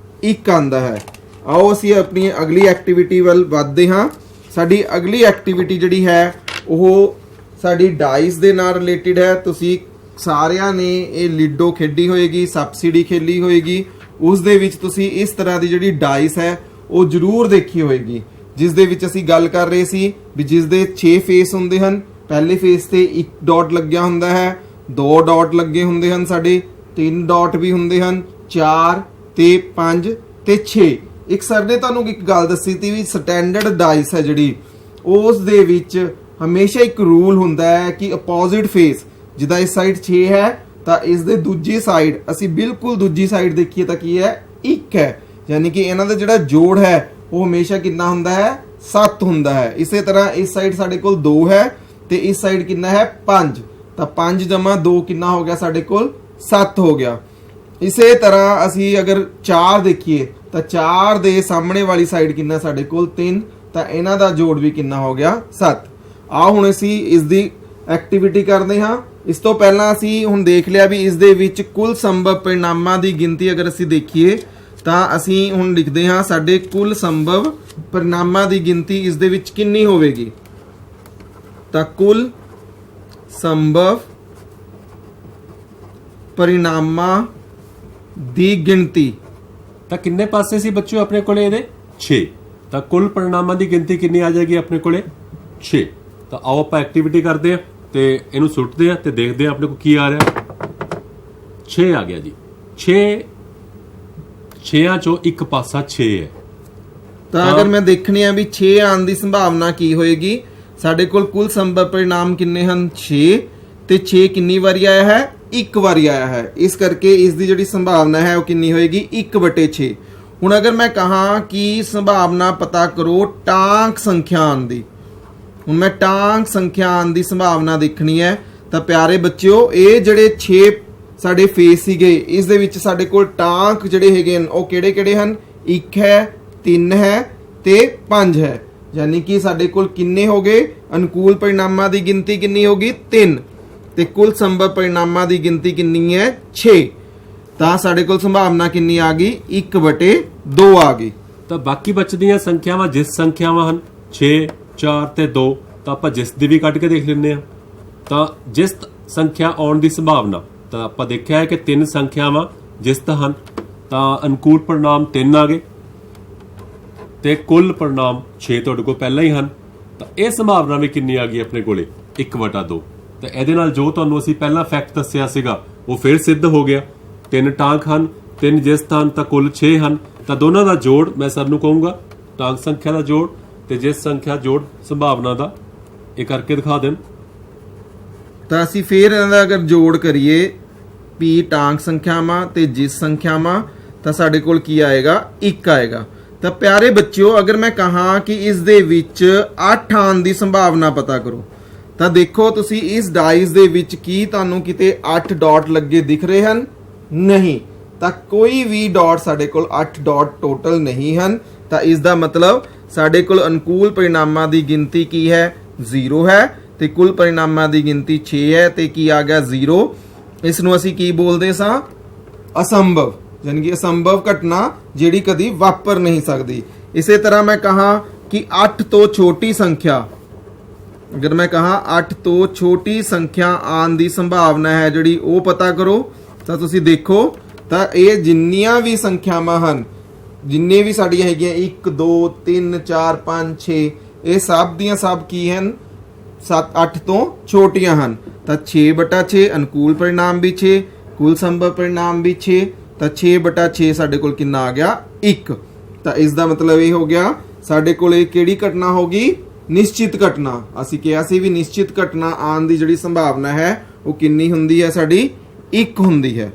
[SPEAKER 1] 1 ਆਂਦਾ ਹੈ। ਆਓ ਅਸੀਂ ਆਪਣੀ ਅਗਲੀ ਐਕਟੀਵਿਟੀ ਵੱਲ ਵਧਦੇ ਹਾਂ। ਸਾਡੀ ਅਗਲੀ ਐਕਟੀਵਿਟੀ ਜਿਹੜੀ ਹੈ ਉਹ ਸਾਡੀ ਡਾਈਸ ਦੇ ਨਾਲ ਰਿਲੇਟਡ ਹੈ। ਤੁਸੀਂ ਸਾਰਿਆਂ ਨੇ ਇਹ ਲਿਡੋ ਖੇਡੀ ਹੋਏਗੀ, ਸਬਸਿਡੀ ਖੇਲੀ ਹੋਏਗੀ, ਉਸ ਦੇ ਵਿੱਚ ਤੁਸੀਂ ਇਸ ਤਰ੍ਹਾਂ ਦੀ ਜਿਹੜੀ ਡਾਈਸ ਹੈ ਉਹ ਜ਼ਰੂਰ ਦੇਖੀ ਹੋਏਗੀ, ਜਿਸ ਦੇ ਵਿੱਚ ਅਸੀਂ ਗੱਲ ਕਰ ਰਹੇ ਸੀ ਵੀ ਜਿਸ ਦੇ 6 ਫੇਸ ਹੁੰਦੇ ਹਨ। ਪਹਿਲੇ ਫੇਸ ਤੇ 1 ਡਾਟ ਲੱਗਿਆ ਹੁੰਦਾ ਹੈ, 2 ਡਾਟ ਲੱਗੇ ਹੁੰਦੇ ਹਨ, ਸਾਡੇ 3 ਡਾਟ ਵੀ ਹੁੰਦੇ ਹਨ, 4 ਤੇ 5 ਤੇ 6। ਇੱਕ ਸਰ ਨੇ ਤੁਹਾਨੂੰ ਇੱਕ ਗੱਲ ਦੱਸੀ ਸੀ ਵੀ ਸਟੈਂਡਰਡ ਡਾਈਸ ਹੈ ਜਿਹੜੀ ਉਸ ਦੇ ਵਿੱਚ ਹਮੇਸ਼ਾ ਇੱਕ ਰੂਲ ਹੁੰਦਾ ਹੈ ਕਿ ਅਪੋਜ਼ਿਟ ਫੇਸ ਜਿੱਦਾਂ ਇਸ ਸਾਈਡ 6 ਹੈ ਤਾਂ ਇਸ ਦੇ ਦੂਜੀ ਸਾਈਡ ਅਸੀਂ ਬਿਲਕੁਲ ਦੂਜੀ ਸਾਈਡ ਦੇਖੀਏ ਤਾਂ ਕੀ ਹੈ 1 ਹੈ, ਯਾਨੀ ਕਿ ਇਹਨਾਂ ਦਾ ਜਿਹੜਾ ਜੋੜ ਹੈ ਉਹ ਹਮੇਸ਼ਾ ਕਿੰਨਾ ਹੁੰਦਾ ਹੈ 7 ਹੁੰਦਾ ਹੈ। ਇਸੇ ਤਰ੍ਹਾਂ ਇਸ ਸਾਈਡ ਸਾਡੇ ਕੋਲ 2 ਹੈ ਤੇ ਇਸ ਸਾਈਡ ਕਿੰਨਾ ਹੈ 5, ਤਾਂ 5 ਜਮਾ 2 ਕਿੰਨਾ ਹੋ ਗਿਆ ਸਾਡੇ ਕੋਲ 7 ਹੋ ਗਿਆ। ਇਸੇ ਤਰ੍ਹਾਂ ਅਸੀਂ ਅਗਰ 4 ਦੇਖੀਏ ਤਾਂ 4 ਦੇ ਸਾਹਮਣੇ ਵਾਲੀ ਸਾਈਡ ਕਿੰਨਾ ਸਾਡੇ ਕੋਲ 3, ਤਾਂ ਇਹਨਾਂ ਦਾ ਜੋੜ ਵੀ ਕਿੰਨਾ ਹੋ ਗਿਆ 7। ਆਓ ਹੁਣ ਅਸੀਂ ਇਸ ਦੀ ਐਕਟੀਵਿਟੀ ਕਰਦੇ ਹਾਂ। ਇਸ ਤੋਂ ਪਹਿਲਾਂ ਅਸੀਂ ਹੁਣ ਦੇਖ ਲਿਆ ਵੀ ਇਸ ਦੇ ਵਿੱਚ ਕੁੱਲ ਸੰਭਵ ਪਰਿਣਾਮਾਂ ਦੀ ਗਿਣਤੀ ਅਗਰ ਅਸੀਂ ਦੇਖੀਏ ਤਾਂ ਅਸੀਂ ਹੁਣ ਲਿਖਦੇ ਹਾਂ ਸਾਡੇ ਕੁੱਲ ਸੰਭਵ ਪਰਿਣਾਮਾਂ ਦੀ ਗਿਣਤੀ ਇਸ ਦੇ ਵਿੱਚ ਕਿੰਨੀ ਹੋਵੇਗੀ। ਤਾਂ ਕੁੱਲ ਸੰਭਵ ਪਰਿਣਾਮਾਂ ਦੀ ਗਿਣਤੀ
[SPEAKER 2] ਤਾਂ ਕਿੰਨੇ ਪਾਸੇ ਸੀ ਬੱਚਿਓ ਆਪਣੇ ਕੋਲੇ ਇਹਦੇ 6, ਤਾਂ ਕੁੱਲ ਪਰਿਣਾਮਾਂ ਦੀ ਗਿਣਤੀ ਕਿੰਨੀ ਆ ਜਾਏਗੀ ਆਪਣੇ ਕੋਲੇ 6। ਤਾਂ ਆਓ ਆਪਾਂ ਐਕਟੀਵਿਟੀ ਕਰਦੇ ਆ ਤੇ ਇਹਨੂੰ ਸੁੱਟਦੇ ਆ ਤੇ ਦੇਖਦੇ ਆ ਆਪਣੇ ਕੋਲ ਕੀ ਆ ਰਿਹਾ। 6 ਆ ਗਿਆ ਜੀ। 6 ਚੋਂ ਇੱਕ ਪਾਸਾ 6 ਹੈ।
[SPEAKER 1] ਤਾਂ ਅਗਰ ਮੈਂ ਦੇਖਣੀ ਆ ਵੀ 6 ਆਉਣ ਦੀ ਸੰਭਾਵਨਾ ਕੀ ਹੋਏਗੀ, ਸਾਡੇ ਕੋਲ ਕੁੱਲ ਸੰਭਵ ਪਰਿਣਾਮ ਕਿੰਨੇ ਹਨ 6 ਤੇ 6 ਕਿੰਨੀ ਵਾਰੀ ਆਇਆ ਹੈ 1 ਵਾਰੀ ਆਇਆ ਹੈ। ਇਸ ਕਰਕੇ ਇਸ ਦੀ ਜਿਹੜੀ ਸੰਭਾਵਨਾ ਹੈ ਉਹ ਕਿੰਨੀ ਹੋਏਗੀ 1/6। ਹੁਣ ਅਗਰ ਮੈਂ ਕਹਾਂ ਕਿ ਸੰਭਾਵਨਾ ਪਤਾ ਕਰੋ ਟਾਂਕ ਸੰਖਿਆ ਆਉਣ ਦੀ, ਹੁਣ ਮੈਂ ਟਾਂਕ ਸੰਖਿਆ ਆਉਣ ਦੀ ਸੰਭਾਵਨਾ ਦੇਖਣੀ ਹੈ ਤਾਂ ਪਿਆਰੇ ਬੱਚਿਓ ਇਹ ਜਿਹੜੇ 6 ਸਾਡੇ ਫੇਸ ਸੀਗੇ ਇਸ ਦੇ ਵਿੱਚ ਸਾਡੇ ਕੋਲ ਟਾਂਕ ਜਿਹੜੇ ਹੈਗੇ ਹਨ ਉਹ ਕਿਹੜੇ ਕਿਹੜੇ ਹਨ 1 ਹੈ 3 ਹੈ ਤੇ 5 ਹੈ, ਯਾਨੀ ਕਿ ਸਾਡੇ ਕੋਲ ਕਿੰਨੇ ਹੋ ਗਏ ਅਨੁਕੂਲ ਪਰਿਣਾਮਾਂ ਦੀ ਗਿਣਤੀ ਕਿੰਨੀ ਹੋਗੀ 3 ਤੇ ਕੁੱਲ ਸੰਭਵ ਪਰਿਣਾਮਾਂ ਦੀ ਗਿਣਤੀ ਕਿੰਨੀ ਹੈ 6। ਤਾਂ ਸਾਡੇ ਕੋਲ ਸੰਭਾਵਨਾ ਕਿੰਨੀ ਆ ਗਈ 1/2 ਆ ਗਈ।
[SPEAKER 2] ਤਾਂ ਬਾਕੀ ਬਚਦੀਆਂ ਸੰਖਿਆਵਾਂ ਜਿਸ ਸੰਖਿਆਵਾਂ ਹਨ 6 4 ਤੇ 2 ਤਾਂ ਆਪਾਂ ਜਿਸ ਦੀ ਵੀ ਕੱਢ ਕੇ ਦੇਖ ਲੈਂਦੇ ਆ। ਤਾਂ ਜਿਸ ਸੰਖਿਆ ਆਉਣ ਦੀ ਸੰਭਾਵਨਾ ਤਾਂ ਆਪਾਂ ਦੇਖਿਆ ਹੈ ਕਿ 3 ਸੰਖਿਆਵਾਂ ਜਿਸਤ ਹਨ ਤਾਂ ਅਨੁਕੂਲ ਪਰਿਣਾਮ 3 ਆ ਗਏ ਤੇ ਕੁੱਲ ਪਰਿਣਾਮ 6 ਤੁਹਾਡੇ ਕੋਲ ਪਹਿਲਾਂ ਹੀ ਹਨ। ਤਾਂ ਇਹ ਸੰਭਾਵਨਾ ਵੀ ਕਿੰਨੀ ਆ ਗਈ ਆਪਣੇ ਕੋਲੇ 1/2। ਤਾਂ ਇਹਦੇ ਨਾਲ ਜੋ ਤੁਹਾਨੂੰ ਅਸੀਂ ਪਹਿਲਾਂ ਫੈਕਟ ਦੱਸਿਆ ਸੀਗਾ ਉਹ ਫਿਰ ਸਿੱਧ ਹੋ ਗਿਆ। 3 ਟਾਂਕ ਹਨ, 3 ਜਿਸਤ ਹਨ ਤਾਂ ਕੁੱਲ 6 ਹਨ। ਤਾਂ ਦੋਨਾਂ ਦਾ ਜੋੜ ਮੈਂ ਸਰ ਨੂੰ ਕਹੂੰਗਾ ਟਾਂਕ ਸੰਖਿਆ ਦਾ ਜੋੜ ਤੇ ਜਿਸ ਸੰਖਿਆ ਜੋੜ ਸੰਭਾਵਨਾ ਦਾ ਇਹ ਕਰਕੇ ਦਿਖਾ ਦੇਣ।
[SPEAKER 1] ਤਾਂ ਅਸੀਂ ਫੇਰ ਇਹਨਾਂ ਦਾ ਅਗਰ ਜੋੜ ਕਰੀਏ ਵੀ ਟਾਂਕ ਸੰਖਿਆਵਾਂ ਤੇ ਜਿਸ ਸੰਖਿਆਵਾਂ ਤਾਂ ਸਾਡੇ ਕੋਲ ਕੀ ਆਏਗਾ 1 ਆਏਗਾ। ਤਾਂ ਪਿਆਰੇ ਬੱਚਿਓ ਅਗਰ ਮੈਂ ਕਹਾਂ ਕਿ ਇਸ ਦੇ ਵਿੱਚ 8 ਆਉਣ ਦੀ ਸੰਭਾਵਨਾ ਪਤਾ ਕਰੋ ਤਾਂ ਦੇਖੋ ਤੁਸੀਂ ਇਸ ਡਾਈਸ ਦੇ ਵਿੱਚ ਕੀ ਤੁਹਾਨੂੰ ਕਿਤੇ 8 ਡਾਟ ਲੱਗੇ ਦਿਖ ਰਹੇ ਹਨ? ਨਹੀਂ, ਤਾਂ ਕੋਈ ਵੀ ਡਾਟ ਸਾਡੇ ਕੋਲ 8 ਡਾਟ ਟੋਟਲ ਨਹੀਂ ਹਨ। ਤਾਂ ਇਸ ਦਾ ਮਤਲਬ ਸਾਡੇ ਕੋਲ ਅਨੁਕੂਲ ਪਰਿਣਾਮਾਂ ਦੀ ਗਿਣਤੀ ਕੀ ਹੈ 0 ਹੈ ਤੇ ਕੁੱਲ ਪਰਿਣਾਮਾਂ ਦੀ ਗਿਣਤੀ 6 ਹੈ ਤੇ ਕੀ ਆ ਗਿਆ 0। ਇਸ ਨੂੰ ਅਸੀਂ ਕੀ ਬੋਲਦੇ ਸਾਂ ਅਸੰਭਵ, ਯਾਨੀ ਕਿ ਅਸੰਭਵ ਘਟਨਾ ਜਿਹੜੀ ਕਦੀ ਵਾਪਰ ਨਹੀਂ ਸਕਦੀ। ਇਸੇ ਤਰ੍ਹਾਂ ਮੈਂ ਕਹਾਂ ਕਿ 8 ਤੋਂ ਛੋਟੀ ਸੰਖਿਆ, ਅਗਰ ਮੈਂ ਕਹਾਂ 8 ਤੋਂ ਛੋਟੀ ਸੰਖਿਆ ਆਉਣ ਦੀ ਸੰਭਾਵਨਾ ਹੈ ਜਿਹੜੀ ਉਹ ਪਤਾ ਕਰੋ ਤਾਂ ਤੁਸੀਂ ਦੇਖੋ ਤਾਂ ਇਹ ਜਿੰਨੀਆਂ ਵੀ ਸੰਖਿਆਵਾਂ ਹਨ ਜਿੰਨੇ ਵੀ ਸਾਡੀਆਂ ਹੈਗੀਆਂ 1 2 3 4 5 6 ਇਹ ਸਭ ਦੀਆਂ ਸਭ ਕੀ ਹਨ 7-8 ਤੋਂ ਛੋਟੀਆਂ ਹਨ। ਤਾਂ 6/6 ਅਨੁਕੂਲ ਪਰਿਣਾਮ ਵੀ 6 ਕੁੱਲ ਸੰਭਵ ਪਰਿਣਾਮ ਵੀ 6 ਤਾਂ 6/6 ਸਾਡੇ ਕੋਲ ਕਿੰਨਾ ਆ ਗਿਆ 1। ਤਾਂ ਇਸ ਦਾ ਮਤਲਬ ਇਹ ਹੋ ਗਿਆ ਸਾਡੇ ਕੋਲ ਇਹ ਕਿਹੜੀ ਘਟਨਾ ਹੋਗੀ ਨਿਸ਼ਚਿਤ ਘਟਨਾ। ਅਸੀਂ ਕਿਹਾ ਸੀ ਵੀ ਨਿਸ਼ਚਿਤ ਘਟਨਾ ਆਉਣ ਦੀ ਜਿਹੜੀ ਸੰਭਾਵਨਾ ਹੈ ਉਹ ਕਿੰਨੀ ਹੁੰਦੀ ਹੈ ਸਾਡੀ 1 ਹੁੰਦੀ ਹੈ।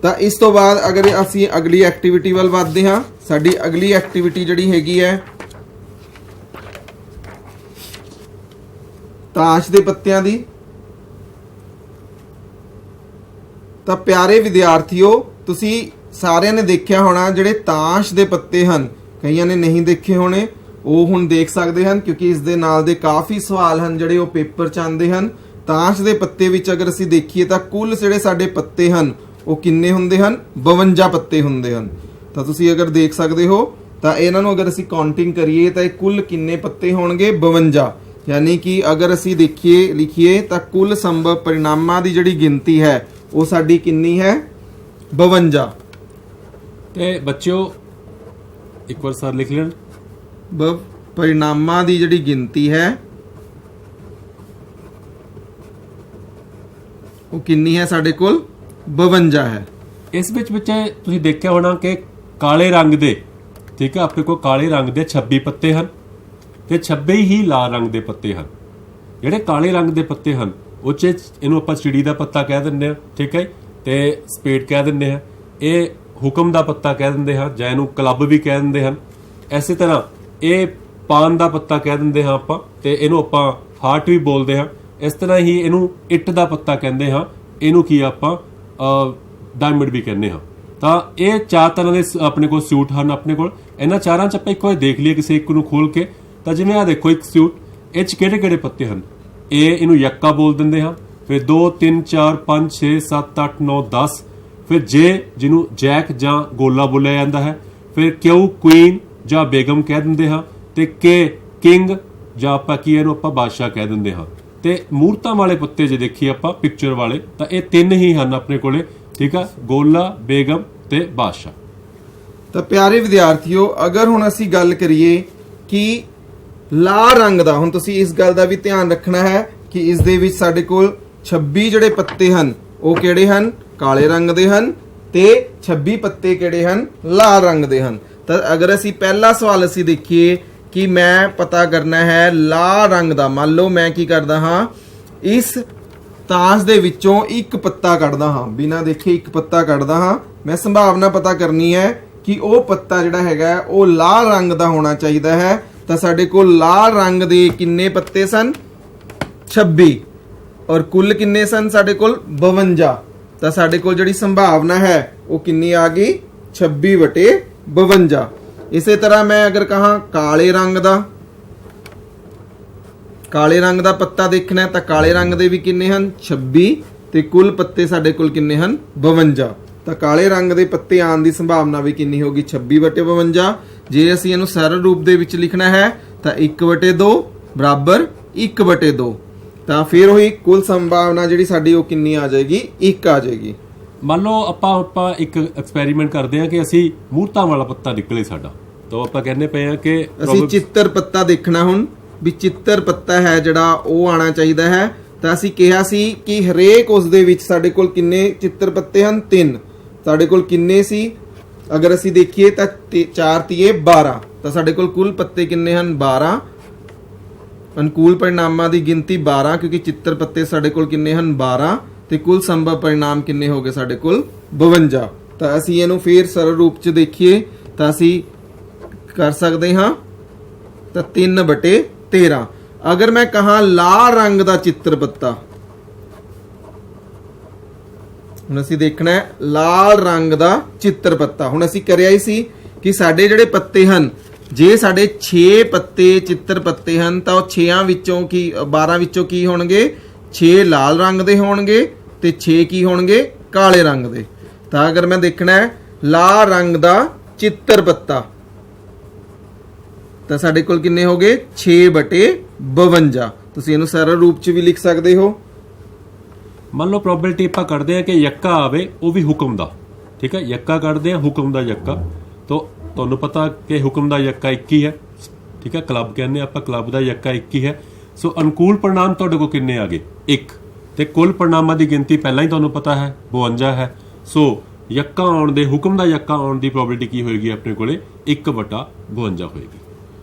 [SPEAKER 1] ਤਾਂ ਇਸ ਤੋਂ ਬਾਅਦ ਅਗਰ ਅਸੀਂ ਅਗਲੀ ਐਕਟੀਵਿਟੀ ਵੱਲ ਵਧਦੇ ਹਾਂ, ਸਾਡੀ ਅਗਲੀ ਐਕਟੀਵਿਟੀ ਜਿਹੜੀ ਹੈਗੀ ਹੈ ਤਾਸ਼ ਦੇ ਪੱਤਿਆਂ ਦੀ। ਤਾਂ ਪਿਆਰੇ ਵਿਦਿਆਰਥੀਓ, ਤੁਸੀਂ ਸਾਰਿਆਂ ਨੇ ਦੇਖਿਆ ਹੋਣਾ ਜਿਹੜੇ ਤਾਸ਼ ਦੇ ਪੱਤੇ ਹਨ, ਕਈਆਂ ਨੇ ਨਹੀਂ ਦੇਖੇ ਹੋਣੇ, ਉਹ ਹੁਣ ਦੇਖ ਸਕਦੇ ਹਨ ਕਿਉਂਕਿ ਇਸ ਦੇ ਨਾਲ ਦੇ ਕਾਫੀ ਸਵਾਲ ਹਨ ਜਿਹੜੇ ਉਹ ਪੇਪਰ 'ਚ ਆਉਂਦੇ ਹਨ। ਤਾਸ਼ ਦੇ ਪੱਤੇ ਵਿੱਚ ਅਗਰ ਅਸੀਂ ਦੇਖੀਏ ਤਾਂ ਕੁੱਲ ਜਿਹੜੇ ਸਾਡੇ ਪੱਤੇ ਹਨ ਉਹ ਕਿੰਨੇ ਹੁੰਦੇ ਹਨ 52 ਪੱਤੇ ਹੁੰਦੇ ਹਨ। ਤਾਂ ਤੁਸੀਂ ਅਗਰ ਦੇਖ ਸਕਦੇ ਹੋ ਤਾਂ ਇਹਨਾਂ ਨੂੰ ਅਗਰ ਅਸੀਂ ਕਾਊਂਟਿੰਗ ਕਰੀਏ ਤਾਂ ਇਹ ਕੁੱਲ ਕਿੰਨੇ ਪੱਤੇ ਹੋਣਗੇ 52। ਯਾਨੀ ਕਿ ਅਗਰ ਅਸੀਂ ਦੇਖੀਏ ਲਿਖੀਏ ਤਾਂ ਕੁੱਲ ਸੰਭਵ ਪਰਿਣਾਮਾਂ ਦੀ ਜਿਹੜੀ ਗਿਣਤੀ ਹੈ ਉਹ ਸਾਡੀ ਕਿੰਨੀ ਹੈ 52।
[SPEAKER 2] ਤੇ ਬੱਚਿਓ ਇੱਕ ਵਾਰ ਸਰ ਲਿਖ ਲੈਣ,
[SPEAKER 1] ਪਰਿਣਾਮਾਂ ਦੀ ਜਿਹੜੀ ਗਿਣਤੀ ਹੈ ਉਹ ਕਿੰਨੀ ਹੈ ਸਾਡੇ ਕੋਲ 52 ਹੈ।
[SPEAKER 2] ਇਸ ਵਿੱਚ ਤੁਸੀਂ ਦੇਖਿਆ ਹੋਣਾ ਕਿ ਕਾਲੇ ਰੰਗ ਦੇ, ਠੀਕ ਹੈ, ਆਪਣੇ ਕੋਲ ਕਾਲੇ ਰੰਗ ਦੇ 26 ਪੱਤੇ ਹਨ ਤੇ 26 ਹੀ ਲਾਲ ਰੰਗ ਦੇ ਪੱਤੇ ਹਨ। ਜਿਹੜੇ ਕਾਲੇ ਰੰਗ ਦੇ ਪੱਤੇ ਹਨ ਉਹ 'ਚ ਇਹਨੂੰ ਆਪਾਂ ਚਿੜੀ ਦਾ ਪੱਤਾ ਕਹਿ ਦਿੰਦੇ ਹਾਂ, ਠੀਕ ਹੈ, ਤੇ ਸਪੇਡ ਕਹਿ ਦਿੰਦੇ ਹਾਂ। ਇਹ ਹੁਕਮ ਦਾ ਪੱਤਾ ਕਹਿ ਦਿੰਦੇ ਹਾਂ ਜਾਂ ਇਹਨੂੰ ਕਲੱਬ ਵੀ ਕਹਿ ਦਿੰਦੇ ਹਨ। ਇਸੇ ਤਰ੍ਹਾਂ ਇਹ ਪਾਨ ਦਾ ਪੱਤਾ ਕਹਿ ਦਿੰਦੇ ਹਾਂ ਆਪਾਂ, ਤੇ ਇਹਨੂੰ ਆਪਾਂ ਹਾਰਟ ਵੀ ਬੋਲਦੇ ਹਾਂ। ਇਸ ਤਰ੍ਹਾਂ ਹੀ ਇਹਨੂੰ ਇੱਟ ਦਾ ਪੱਤਾ ਕਹਿੰਦੇ ਹਾਂ, ਇਹਨੂੰ ਕੀ ਆਪਾਂ ਡਾਇਮੰਡ ਵੀ ਕਹਿੰਦੇ ਹਾਂ। ਤਾਂ ਇਹ 4 ਤਰ੍ਹਾਂ ਦੇ ਆਪਣੇ ਕੋਲ ਸੂਟ ਹਨ। ਆਪਣੇ ਕੋਲ ਇਹਨਾਂ ਚਾਰਾਂ 'ਚ ਆਪਾਂ ਇੱਕ ਵਾਰ ਦੇਖ ਲਈਏ ਕਿਸੇ ਇੱਕ ਨੂੰ ਖੋਲ ਕੇ। ਤਾਂ ਜਿਵੇਂ ਆ ਦੇਖੋ ਇੱਕ ਸੂਟ, ਇਹ 'ਚ ਕਿਹੜੇ ਕਿਹੜੇ ਪੱਤੇ ਹਨ। ਇਹਨੂੰ ਯੱਕਾ ਬੋਲ ਦਿੰਦੇ ਹਾਂ, ਫਿਰ 2 3 4 5 6 7 8 9 10, ਫਿਰ ਜੇ ਜਿਹਨੂੰ ਜੈਕ ਜਾਂ ਗੋਲਾ ਬੋਲਿਆ ਜਾਂਦਾ ਹੈ, ਫਿਰ ਕਿਊ ਕੁਈਨ ਜਾਂ ਬੇਗਮ ਕਹਿ ਦਿੰਦੇ ਹਾਂ, ਤੇ ਕੇ ਕਿੰਗ ਜਾਂ ਆਪਾਂ ਕੀ ਇਹਨੂੰ ਆਪਾਂ ਬਾਦਸ਼ਾਹ ਕਹਿ ਦਿੰਦੇ ਹਾਂ। ਤੇ ਮੂਰਤਾਂ ਵਾਲੇ ਪੱਤੇ ਜੇ ਦੇਖੀਏ ਆਪਾਂ ਪਿਕਚਰ ਵਾਲੇ ਤਾਂ ਇਹ 3 ਹੀ ਹਨ ਆਪਣੇ ਕੋਲੇ, ਠੀਕ ਆ, ਗੋਲਾ, ਬੇਗਮ ਤੇ ਬਾਦਸ਼ਾਹ।
[SPEAKER 1] ਤਾਂ ਪਿਆਰੇ ਵਿਦਿਆਰਥੀਓ, ਅਗਰ ਹੁਣ ਅਸੀਂ ਗੱਲ ਕਰੀਏ ਕਿ ਲਾਲ ਰੰਗ ਦਾ, ਹੁਣ ਤੁਸੀਂ ਇਸ ਗੱਲ ਦਾ ਵੀ ਧਿਆਨ ਰੱਖਣਾ ਹੈ ਕਿ ਇਸ ਦੇ ਵਿੱਚ ਸਾਡੇ ਕੋਲ 26 ਜਿਹੜੇ ਪੱਤੇ ਹਨ ਉਹ ਕਿਹੜੇ ਹਨ ਕਾਲੇ ਰੰਗ ਦੇ ਹਨ ਤੇ 26 ਪੱਤੇ ਕਿਹੜੇ ਹਨ ਲਾਲ ਰੰਗ ਦੇ ਹਨ। ਤਾਂ ਅਗਰ ਅਸੀਂ ਪਹਿਲਾ ਸਵਾਲ ਅਸੀਂ ਦੇਖੀਏ ਕਿ ਮੈਂ ਪਤਾ ਕਰਨਾ ਹੈ ਲਾਲ ਰੰਗ ਦਾ, ਮੰਨ ਲਓ ਮੈਂ ਕੀ ਕਰਦਾ ਹਾਂ ਇਸ ਤਾਸ਼ ਦੇ ਵਿੱਚੋਂ ਇੱਕ ਪੱਤਾ ਕੱਢਦਾ ਹਾਂ, ਬਿਨਾਂ ਦੇਖੇ ਇੱਕ ਪੱਤਾ ਕੱਢਦਾ ਹਾਂ। ਮੈਂ ਸੰਭਾਵਨਾ ਪਤਾ ਕਰਨੀ ਹੈ ਕਿ ਉਹ ਪੱਤਾ ਜਿਹੜਾ ਹੈਗਾ ਉਹ ਲਾਲ ਰੰਗ ਦਾ ਹੋਣਾ ਚਾਹੀਦਾ ਹੈ। ਤਾਂ ਸਾਡੇ ਕੋਲ ਲਾਲ ਰੰਗ ਦੇ ਕਿੰਨੇ ਪੱਤੇ ਸਨ 26 ਔਰ ਕੁੱਲ ਕਿੰਨੇ ਸਨ ਸਾਡੇ ਕੋਲ 52। ਤਾਂ ਸਾਡੇ ਕੋਲ ਜਿਹੜੀ ਸੰਭਾਵਨਾ ਹੈ ਉਹ ਕਿੰਨੀ ਆ ਗਈ 26/52। ਇਸੇ ਤਰ੍ਹਾਂ ਮੈਂ ਅਗਰ ਕਹਾਂ ਕਾਲੇ ਰੰਗ ਦਾ, ਕਾਲੇ ਰੰਗ ਦਾ ਪੱਤਾ ਦੇਖਣਾ ਤਾਂ ਕਾਲੇ ਰੰਗ ਦੇ ਵੀ ਕਿੰਨੇ ਹਨ 26 ਤੇ ਕੁੱਲ ਪੱਤੇ ਸਾਡੇ ਕੋਲ ਕਿੰਨੇ ਹਨ 52। ਤਾਂ ਕਾਲੇ ਰੰਗ ਦੇ ਪੱਤੇ ਆਉਣ ਦੀ ਸੰਭਾਵਨਾ ਵੀ ਕਿੰਨੀ ਹੋਗੀ 26/52। ਜੇ ਅਸੀਂ ਇਹਨੂੰ ਸਰਲ ਰੂਪ ਦੇ ਵਿੱਚ ਲਿਖਣਾ ਹੈ ਤਾਂ 1/2 ਬਰਾਬਰ 1/2। ਤਾਂ ਫਿਰ ਉਹੀ ਕੁੱਲ ਸੰਭਾਵਨਾ ਜਿਹੜੀ ਸਾਡੀ ਉਹ ਕਿੰਨੀ ਆ ਜਾਏਗੀ 1 ਆ ਜਾਏਗੀ।
[SPEAKER 2] ਮੰਨ ਲਓ ਆਪਾਂ ਇੱਕ ਐਕਸਪੈਰੀਮੈਂਟ ਕਰਦੇ ਹਾਂ ਕਿ ਅਸੀਂ ਮੂਰਤਾਂ ਵਾਲਾ ਪੱਤਾ ਨਿਕਲੇ ਸਾਡਾ, ਤਾਂ ਆਪਾਂ ਕਹਿੰਦੇ ਪਏ ਹਾਂ ਕਿ
[SPEAKER 1] ਅਸੀਂ ਚਿੱਤਰ ਪੱਤਾ ਦੇਖਣਾ ਹੁਣ ਵੀ ਚਿੱਤਰ ਪੱਤਾ ਹੈ ਜਿਹੜਾ ਉਹ ਆਣਾ ਚਾਹੀਦਾ ਹੈ। ਤਾਂ ਅਸੀਂ ਕਿਹਾ ਸੀ ਕਿ ਹਰੇਕ ਉਸ ਦੇ ਵਿੱਚ ਸਾਡੇ ਕੋਲ ਕਿੰਨੇ ਚਿੱਤਰ ਪੱਤੇ ਹਨ 3। ਸਾਡੇ ਕੋਲ ਕਿੰਨੇ ਸੀ ਅਗਰ ਅਸੀਂ ਦੇਖੀਏ ਤਾਂ 4 ਤੀਏ 12। ਤਾਂ ਸਾਡੇ ਕੋਲ ਕੁੱਲ ਪੱਤੇ ਕਿੰਨੇ ਹਨ 12। ਅਨੁਕੂਲ ਪਰਿਣਾਮਾਂ ਦੀ ਗਿਣਤੀ 12 ਕਿਉਂਕਿ ਚਿੱਤਰ ਪੱਤੇ ਸਾਡੇ ਕੋਲ ਕਿੰਨੇ ਹਨ 12 ਤੇ ਕੁੱਲ ਸੰਭਵ ਪਰਿਣਾਮ ਕਿੰਨੇ ਹੋ ਗਏ ਸਾਡੇ ਕੋਲ 52। ਤਾਂ ਅਸੀਂ ਇਹਨੂੰ ਫੇਰ ਸਰਲ ਰੂਪ ਚ ਦੇਖੀਏ ਤਾਂ ਅਸੀਂ ਕਰ ਸਕਦੇ ਹਾਂ ਤਾਂ 3/13। ਅਗਰ ਮੈਂ ਕਹਾਂ ਲਾਲ ਰੰਗ ਦਾ ਚਿੱਤਰ ਪੱਤਾ, ਹੁਣ ਅਸੀਂ ਦੇਖਣਾ ਹੈ ਲਾਲ ਰੰਗ ਦਾ ਚਿੱਤਰ ਪੱਤਾ। ਹੁਣ ਅਸੀਂ ਕਰਿਆ ਹੀ ਸੀ ਕਿ ਸਾਡੇ ਜਿਹੜੇ ਪੱਤੇ ਹਨ, ਜੇ ਸਾਡੇ 6 ਪੱਤੇ ਚਿੱਤਰ ਪੱਤੇ ਹਨ ਤਾਂ ਉਹ 6 ਵਿੱਚੋਂ ਕੀ 12 ਵਿੱਚੋਂ ਕੀ ਹੋਣਗੇ 6 ਲਾਲ ਰੰਗ ਦੇ ਹੋਣਗੇ ਤੇ 6 ਕੀ ਹੋਣਗੇ ਕਾਲੇ ਰੰਗ ਦੇ। ਤਾਂ ਅਗਰ ਮੈਂ ਦੇਖਣਾ ਹੈ ਲਾਲ ਰੰਗ ਦਾ ਚਿੱਤਰ ਪੱਤਾ ਤਾਂ ਸਾਡੇ ਕੋਲ ਕਿੰਨੇ ਹੋ ਗਏ 6/52। ਤੁਸੀਂ ਇਹਨੂੰ ਸਰਲ ਰੂਪ ਚ ਵੀ ਲਿਖ ਸਕਦੇ ਹੋ।
[SPEAKER 2] ਮੰਨ ਲਓ ਪ੍ਰੋਬੇਬਿਲਿਟੀ ਆਪਾਂ ਕੱਢਦੇ ਹਾਂ ਕਿ ਯੱਕਾ ਆਵੇ ਉਹ ਵੀ ਹੁਕਮ ਦਾ, ਠੀਕ ਹੈ, ਯੱਕਾ ਕੱਢਦੇ ਹਾਂ ਹੁਕਮ ਦਾ ਯੱਕਾ। ਤਾਂ ਤੁਹਾਨੂੰ ਪਤਾ ਕਿ ਹੁਕਮ ਦਾ ਯੱਕਾ 21 ਹੈ, ਠੀਕ ਹੈ, ਕਲੱਬ ਕਹਿੰਦੇ ਆਪਾਂ ਕਲੱਬ ਦਾ ਯੱਕਾ 21 ਹੈ। ਸੋ ਅਨੁਕੂਲ ਪਰਿਣਾਮ ਤੁਹਾਡੇ ਕੋਲ ਕਿੰਨੇ ਆ ਗਏ 1। ਤੇ ਕੁੱਲ ਪਰਿਣਾਮਾਂ ਦੀ ਗਿਣਤੀ ਪਹਿਲਾਂ ਹੀ ਤੁਹਾਨੂੰ ਪਤਾ ਹੈ 52 ਹੈ। ਸੋ ਯੱਕਾ ਆਉਣ ਦੇ ਹੁਕਮ ਦਾ ਯੱਕਾ ਆਉਣ ਦੀ ਪ੍ਰੋਬੇਬਿਲਿਟੀ ਕੀ ਹੋਏਗੀ ਆਪਣੇ ਕੋਲੇ 1/52 ਹੋਏਗੀ।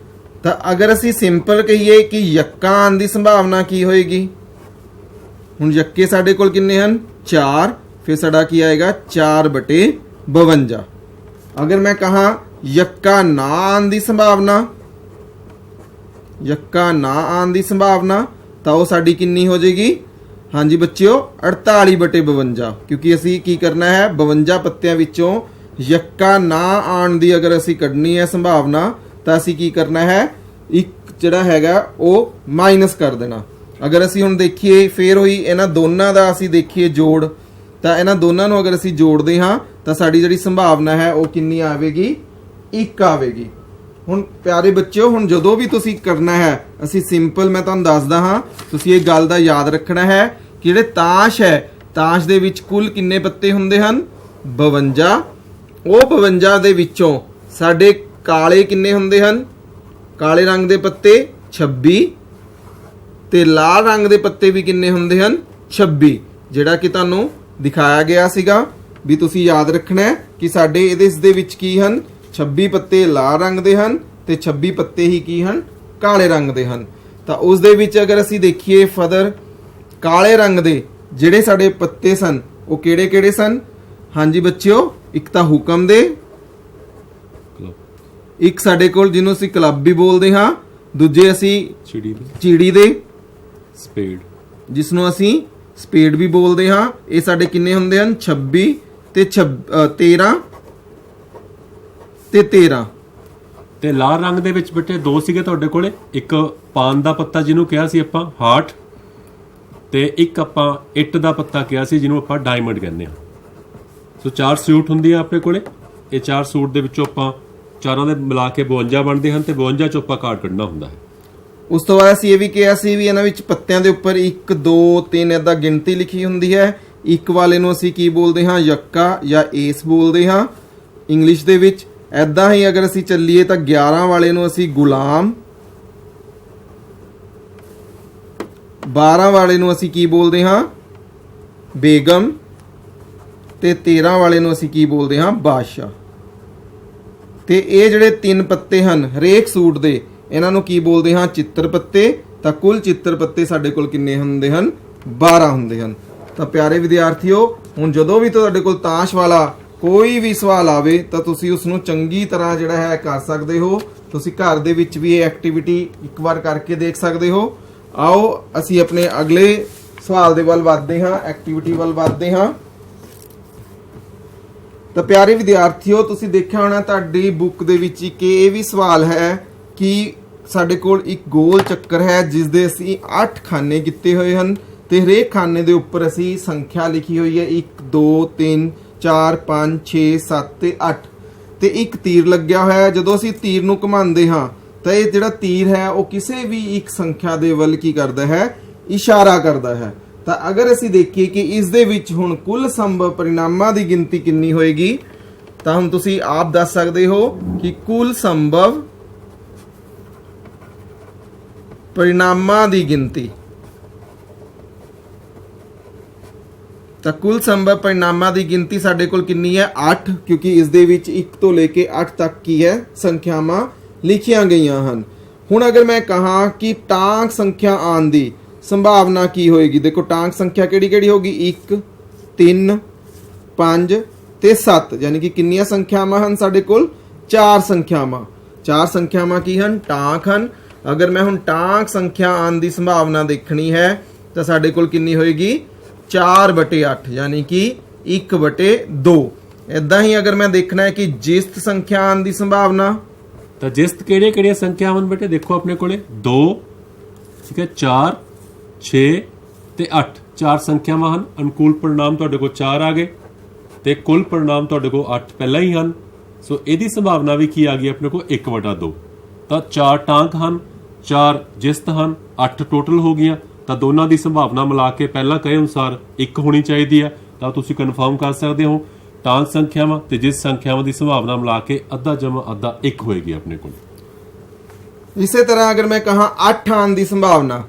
[SPEAKER 1] ਤਾਂ ਅਗਰ ਅਸੀਂ ਸਿੰਪਲ ਕਹੀਏ ਕਿ ਯੱਕਾ ਆਉਣ ਦੀ ਸੰਭਾਵਨਾ ਕੀ ਹੋਏਗੀ, ਹੁਣ ਯੱਕੇ ਸਾਡੇ ਕੋਲ ਕਿੰਨੇ ਹਨ 4, ਫਿਰ ਸਾਡਾ ਕੀ ਆਏਗਾ 4/52। ਅਗਰ ਮੈਂ ਕਹਾਂ ਯੱਕਾ ਨਾ ਆਉਣ ਦੀ ਸੰਭਾਵਨਾ, ਯੱਕਾ ਨਾ ਆਉਣ ਦੀ ਸੰਭਾਵਨਾ ਤਾਂ ਉਹ ਸਾਡੀ ਕਿੰਨੀ ਹੋ ਜਾਏਗੀ, ਹਾਂਜੀ ਬੱਚਿਓ 48/52, ਕਿਉਂਕਿ ਅਸੀਂ ਕੀ ਕਰਨਾ ਹੈ 52 ਪੱਤਿਆਂ ਵਿੱਚੋਂ ਯੱਕਾ ਨਾ ਆਉਣ ਦੀ ਅਗਰ ਅਸੀਂ ਕੱਢਣੀ ਹੈ ਸੰਭਾਵਨਾ ਤਾਂ ਅਸੀਂ ਕੀ ਕਰਨਾ ਹੈ ਇੱਕ ਜਿਹੜਾ ਹੈਗਾ ਉਹ ਮਾਈਨਸ ਕਰ ਦੇਣਾ। ਅਗਰ ਅਸੀਂ ਹੁਣ ਦੇਖੀਏ ਫੇਰ ਹੋਈ ਇਹਨਾਂ ਦੋਨਾਂ ਦਾ ਅਸੀਂ ਦੇਖੀਏ ਜੋੜ, ਤਾਂ ਇਹਨਾਂ ਦੋਨਾਂ ਨੂੰ ਅਗਰ ਅਸੀਂ ਜੋੜਦੇ ਹਾਂ ਤਾਂ ਸਾਡੀ ਜਿਹੜੀ ਸੰਭਾਵਨਾ ਹੈ ਉਹ ਕਿੰਨੀ ਆਵੇਗੀ 1 ਆਵੇਗੀ। ਹੁਣ ਪਿਆਰੇ ਬੱਚਿਓ ਹੁਣ ਜਦੋਂ ਵੀ ਤੁਸੀਂ ਕਰਨਾ ਹੈ ਅਸੀਂ ਸਿੰਪਲ ਮੈਂ ਤੁਹਾਨੂੰ ਦੱਸਦਾ ਹਾਂ, ਤੁਸੀਂ ਇਹ ਗੱਲ ਦਾ ਯਾਦ ਰੱਖਣਾ ਹੈ ਕਿ ਜਿਹੜੇ ਤਾਸ਼ ਹੈ ਤਾਸ਼ ਦੇ ਵਿੱਚ ਕੁੱਲ ਕਿੰਨੇ ਪੱਤੇ ਹੁੰਦੇ ਹਨ 52। ਉਹ 52 ਦੇ ਵਿੱਚੋਂ ਸਾਡੇ ਕਾਲੇ ਕਿੰਨੇ ਹੁੰਦੇ ਹਨ, ਕਾਲੇ ਰੰਗ ਦੇ ਪੱਤੇ 26 ਤੇ ਲਾਲ ਰੰਗ ਦੇ ਪੱਤੇ ਵੀ ਕਿੰਨੇ ਹੁੰਦੇ ਹਨ 26, ਜਿਹੜਾ ਕਿ ਤੁਹਾਨੂੰ ਦਿਖਾਇਆ ਗਿਆ ਸੀਗਾ ਵੀ ਤੁਸੀਂ ਯਾਦ ਰੱਖਣਾ ਹੈ ਕਿ ਸਾਡੇ ਇਹਦੇ ਇਸ ਦੇ ਵਿੱਚ ਕੀ ਹਨ 26 ਪੱਤੇ ਲਾਲ ਰੰਗ ਦੇ ਹਨ ਤੇ 26 ਪੱਤੇ ਹੀ ਕੀ ਹਨ ਕਾਲੇ ਰੰਗ ਦੇ ਹਨ। ਤਾਂ ਉਸ ਦੇ ਵਿੱਚ ਅਗਰ ਅਸੀਂ ਦੇਖੀਏ ਫਦਰ ਕਾਲੇ ਰੰਗ ਦੇ ਜਿਹੜੇ ਸਾਡੇ ਪੱਤੇ ਸਨ ਉਹ ਕਿਹੜੇ ਕਿਹੜੇ ਸਨ, ਹਾਂਜੀ ਬੱਚਿਓ ਇੱਕ ਤਾਂ ਹੁਕਮ ਦੇ, ਇੱਕ ਸਾਡੇ ਕੋਲ ਜਿਹਨੂੰ ਅਸੀਂ ਕਲੱਬ ਵੀ ਬੋਲਦੇ ਹਾਂ, ਦੂਜੇ ਅਸੀਂ ਚਿੜੀ ਦੇ,
[SPEAKER 2] ਸਪੇਡ
[SPEAKER 1] ਜਿਸ ਨੂੰ ਅਸੀਂ ਸਪੇਡ ਵੀ ਬੋਲਦੇ ਹਾਂ। ਇਹ ਸਾਡੇ ਕਿੰਨੇ ਹੁੰਦੇ ਹਨ 26 ਤੇ 13 ਤੇ 13।
[SPEAKER 2] ਤੇ ਲਾਲ ਰੰਗ ਦੇ ਵਿੱਚ ਬੇਟੇ ਦੋ ਸੀਗੇ ਤੁਹਾਡੇ ਕੋਲੇ, ਇੱਕ ਪਾਨ ਦਾ ਪੱਤਾ ਜਿਹਨੂੰ ਕਿਹਾ ਸੀ ਆਪਾਂ ਹਾਰਟ, ਤੇ ਇੱਕ ਆਪਾਂ ਇੱਟ ਦਾ ਪੱਤਾ ਕਿਹਾ ਸੀ ਜਿਹਨੂੰ ਆਪਾਂ ਡਾਇਮੰਡ ਕਹਿੰਦੇ ਹਾਂ। ਸੋ 4 ਸੂਟ ਹੁੰਦੀ ਆ ਆਪਣੇ ਕੋਲੇ। ਇਹ 4 ਸੂਟ ਦੇ ਵਿੱਚੋਂ ਆਪਾਂ ਚਾਰਾਂ ਦੇ ਮਿਲਾ ਕੇ 52 ਬਣਦੇ ਹਨ ਤੇ 52 ਚੋਂ ਆਪਾਂ ਕਾਰਡ ਕੱਢਣਾ ਹੁੰਦਾ ਹੈ।
[SPEAKER 1] ਉਸ ਤੋਂ ਬਾਅਦ ਅਸੀਂ ਇਹ ਵੀ ਕਿਹਾ ਸੀ ਵੀ ਇਹਨਾਂ ਵਿੱਚ ਪੱਤਿਆਂ ਦੇ ਉੱਪਰ 1 2 3 ਏਦਾਂ ਗਿਣਤੀ ਲਿਖੀ ਹੁੰਦੀ ਹੈ। ਇੱਕ ਵਾਲੇ ਨੂੰ ਅਸੀਂ ਕੀ ਬੋਲਦੇ ਹਾਂ ਯੱਕਾ ਜਾਂ ਏਸ ਬੋਲਦੇ ਹਾਂ ਇੰਗਲਿਸ਼ ਦੇ ਵਿੱਚ। ਐਦਾਂ ਹੀ ਅਗਰ ਅਸੀਂ ਚੱਲੀਏ ਤਾਂ 11 ਵਾਲੇ ਨੂੰ ਅਸੀਂ ਗੁਲਾਮ, 12 ਵਾਲੇ ਨੂੰ ਅਸੀਂ ਕੀ ਬੋਲਦੇ ਹਾਂ ਬੇਗਮ ਤੇ 13 ਵਾਲੇ ਨੂੰ ਅਸੀਂ ਕੀ ਬੋਲਦੇ ਹਾਂ ਬਾਦਸ਼ਾਹ। ਤੇ ਇਹ ਜਿਹੜੇ 3 ਪੱਤੇ ਹਨ ਹਰੇਕ ਸੂਟ ਦੇ ਇਹਨਾਂ ਨੂੰ ਕੀ ਬੋਲਦੇ ਹਾਂ ਚਿੱਤਰ ਪੱਤੇ। ਤਾਂ ਕੁੱਲ ਚਿੱਤਰ ਪੱਤੇ ਸਾਡੇ ਕੋਲ ਕਿੰਨੇ ਹੁੰਦੇ ਹਨ 12 ਹੁੰਦੇ ਹਨ। ਤਾਂ ਪਿਆਰੇ ਵਿਦਿਆਰਥੀਓ ਹੁਣ ਜਦੋਂ ਵੀ ਤੁਹਾਡੇ ਕੋਲ ਤਾਸ਼ ਵਾਲਾ ਕੋਈ ਵੀ ਸਵਾਲ ਆਵੇ ਤਾਂ ਤੁਸੀਂ ਉਸ ਨੂੰ ਚੰਗੀ ਤਰ੍ਹਾਂ ਜਿਹੜਾ ਹੈ ਕਰ ਸਕਦੇ ਹੋ। ਤੁਸੀਂ ਘਰ ਦੇ ਵਿੱਚ ਵੀ ਇਹ ਐਕਟੀਵਿਟੀ ਇੱਕ ਵਾਰ ਕਰਕੇ ਦੇਖ ਸਕਦੇ ਹੋ। ਆਓ ਅਸੀਂ ਆਪਣੇ ਅਗਲੇ ਸਵਾਲ ਦੇ ਵੱਲ ਵਧਦੇ ਹਾਂ, ਐਕਟੀਵਿਟੀ ਵੱਲ ਵਧਦੇ ਹਾਂ। ਤਾਂ ਪਿਆਰੇ ਵਿਦਿਆਰਥੀਓ ਤੁਸੀਂ ਦੇਖਿਆ ਹੋਣਾ ਤੁਹਾਡੀ ਬੁੱਕ ਦੇ ਵਿੱਚ ਇੱਕ ਇਹ ਵੀ ਸਵਾਲ ਹੈ ਕਿ ਸਾਡੇ ਕੋਲ ਇੱਕ ਗੋਲ ਚੱਕਰ ਹੈ ਜਿਸ ਦੇ ਅਸੀਂ 8 ਖਾਨੇ ਕੀਤੇ ਹੋਏ ਹਨ ਤੇ ਹਰੇਕ ਖਾਨੇ ਦੇ ਉੱਪਰ ਅਸੀਂ ਸੰਖਿਆ ਲਿਖੀ ਹੋਈ ਹੈ 1 2 3 4 5 6 7 ਤੇ 8 ਤੇ ਇੱਕ ਤੀਰ ਲੱਗਿਆ ਹੋਇਆ ਹੈ। ਜਦੋਂ ਅਸੀਂ ਤੀਰ ਨੂੰ ਘੁਮਾਉਂਦੇ ਹਾਂ ਤਾਂ ਇਹ ਜਿਹੜਾ ਤੀਰ ਹੈ ਉਹ ਕਿਸੇ ਵੀ ਇੱਕ ਸੰਖਿਆ ਦੇ ਵੱਲ ਕੀ ਕਰਦਾ ਹੈ ਇਸ਼ਾਰਾ ਕਰਦਾ ਹੈ। ਤਾਂ ਅਗਰ ਅਸੀਂ ਦੇਖੀਏ ਕਿ ਇਸ ਦੇ ਵਿੱਚ ਹੁਣ ਕੁੱਲ ਸੰਭਵ ਪਰਿਣਾਮਾਂ ਦੀ ਗਿਣਤੀ ਕਿੰਨੀ ਹੋਏਗੀ ਤਾਂ ਹੁਣ ਤੁਸੀਂ ਆਪ ਦੱਸ ਸਕਦੇ ਹੋ ਕਿ ਕੁੱਲ ਸੰਭਵ ਪਰਿਣਾਮਾਂ ਦੀ ਗਿਣਤੀ, ਤਾਂ ਕੁੱਲ ਸੰਭਵ ਪਰਿਣਾਮਾਂ ਦੀ ਗਿਣਤੀ ਸਾਡੇ ਕੋਲ ਕਿੰਨੀ ਹੈ 8, ਕਿਉਂਕਿ ਇਸ ਦੇ ਵਿੱਚ 1 ਤੋਂ ਲੈ ਕੇ 8 ਤੱਕ ਕੀ ਹੈ ਸੰਖਿਆਵਾਂ ਲਿਖੀਆਂ ਗਈਆਂ ਹਨ। ਹੁਣ ਅਗਰ ਮੈਂ ਕਹਾਂ ਕਿ ਟਾਂਕ ਸੰਖਿਆ ਆਉਣ ਦੀ ਸੰਭਾਵਨਾ ਕੀ ਹੋਏਗੀ, ਦੇਖੋ ਟਾਂਕ ਸੰਖਿਆ ਕਿਹੜੀ ਕਿਹੜੀ ਹੋਗੀ 1 3 5 ਤੇ 7, ਯਾਨੀ ਕਿ ਕਿੰਨੀਆਂ ਸੰਖਿਆਵਾਂ ਹਨ ਸਾਡੇ ਕੋਲ 4 ਸੰਖਿਆਵਾਂ। 4 ਸੰਖਿਆਵਾਂ ਕੀ ਹਨ ਟਾਂਕ ਹਨ। ਅਗਰ ਮੈਂ ਹੁਣ ਟਾਂਕ ਸੰਖਿਆ ਆਉਣ ਦੀ ਸੰਭਾਵਨਾ ਦੇਖਣੀ ਹੈ ਤਾਂ ਸਾਡੇ ਕੋਲ ਕਿੰਨੀ ਹੋਏਗੀ 4/8, ਯਾਨੀ ਕਿ 1/2। ਇਦਾਂ ਹੀ ਅਗਰ ਮੈਂ ਦੇਖਣਾ ਹੈ ਕਿ ਜਿਸਤ ਸੰਖਿਆ ਆਉਣ ਦੀ ਸੰਭਾਵਨਾ,
[SPEAKER 2] ਤਾਂ ਜਿਸਤ ਕਿਹੜੀਆਂ ਕਿਹੜੀਆਂ ਸੰਖਿਆਵਾਂ ਹਨ ਬੇਟੇ ਦੇਖੋ ਆਪਣੇ ਕੋਲੇ 2 ਠੀਕ ਹੈ 4 6 ਤੇ 8 4 ਸੰਖਿਆਵਾਂ ਹਨ। ਅਨੁਕੂਲ ਪਰਿਣਾਮ ਤੁਹਾਡੇ ਕੋਲ 4 ਆ ਗਏ ਤੇ ਕੁੱਲ ਪਰਿਣਾਮ ਤੁਹਾਡੇ ਕੋਲ 8 ਪਹਿਲਾਂ ਹੀ ਹਨ। ਸੋ ਇਹਦੀ ਸੰਭਾਵਨਾ ਵੀ ਕੀ ਆ ਗਈ ਆਪਣੇ ਕੋਲ 1/2। ਤਾਂ 4 ਟਾਂਕ ਹਨ, 4 ਜਿਸਤ ਹਨ, 8 ਟੋਟਲ ਹੋ ਗਈਆਂ। ਤਾਂ ਦੋਨਾਂ ਦੀ ਸੰਭਾਵਨਾ ਮਿਲਾ ਕੇ ਪਹਿਲਾਂ ਕਹੇ ਅਨੁਸਾਰ 1 ਹੋਣੀ ਚਾਹੀਦੀ ਹੈ। ਤਾਂ ਤੁਸੀਂ ਕਨਫਰਮ ਕਰ ਸਕਦੇ ਹੋ ਟਾਂਕ ਸੰਖਿਆਵਾਂ ਤੇ ਜਿਸ ਸੰਖਿਆਵਾਂ ਦੀ ਸੰਭਾਵਨਾ ਮਿਲਾ ਕੇ ਅੱਧਾ ਜਮਾ ਅੱਧਾ 1 ਹੋਏਗੀ ਆਪਣੇ ਕੋਲ।
[SPEAKER 1] ਇਸੇ ਤਰ੍ਹਾਂ ਅਗਰ ਮੈਂ ਕਹਾਂ 8 ਆਉਣ ਦੀ ਸੰਭਾਵਨਾ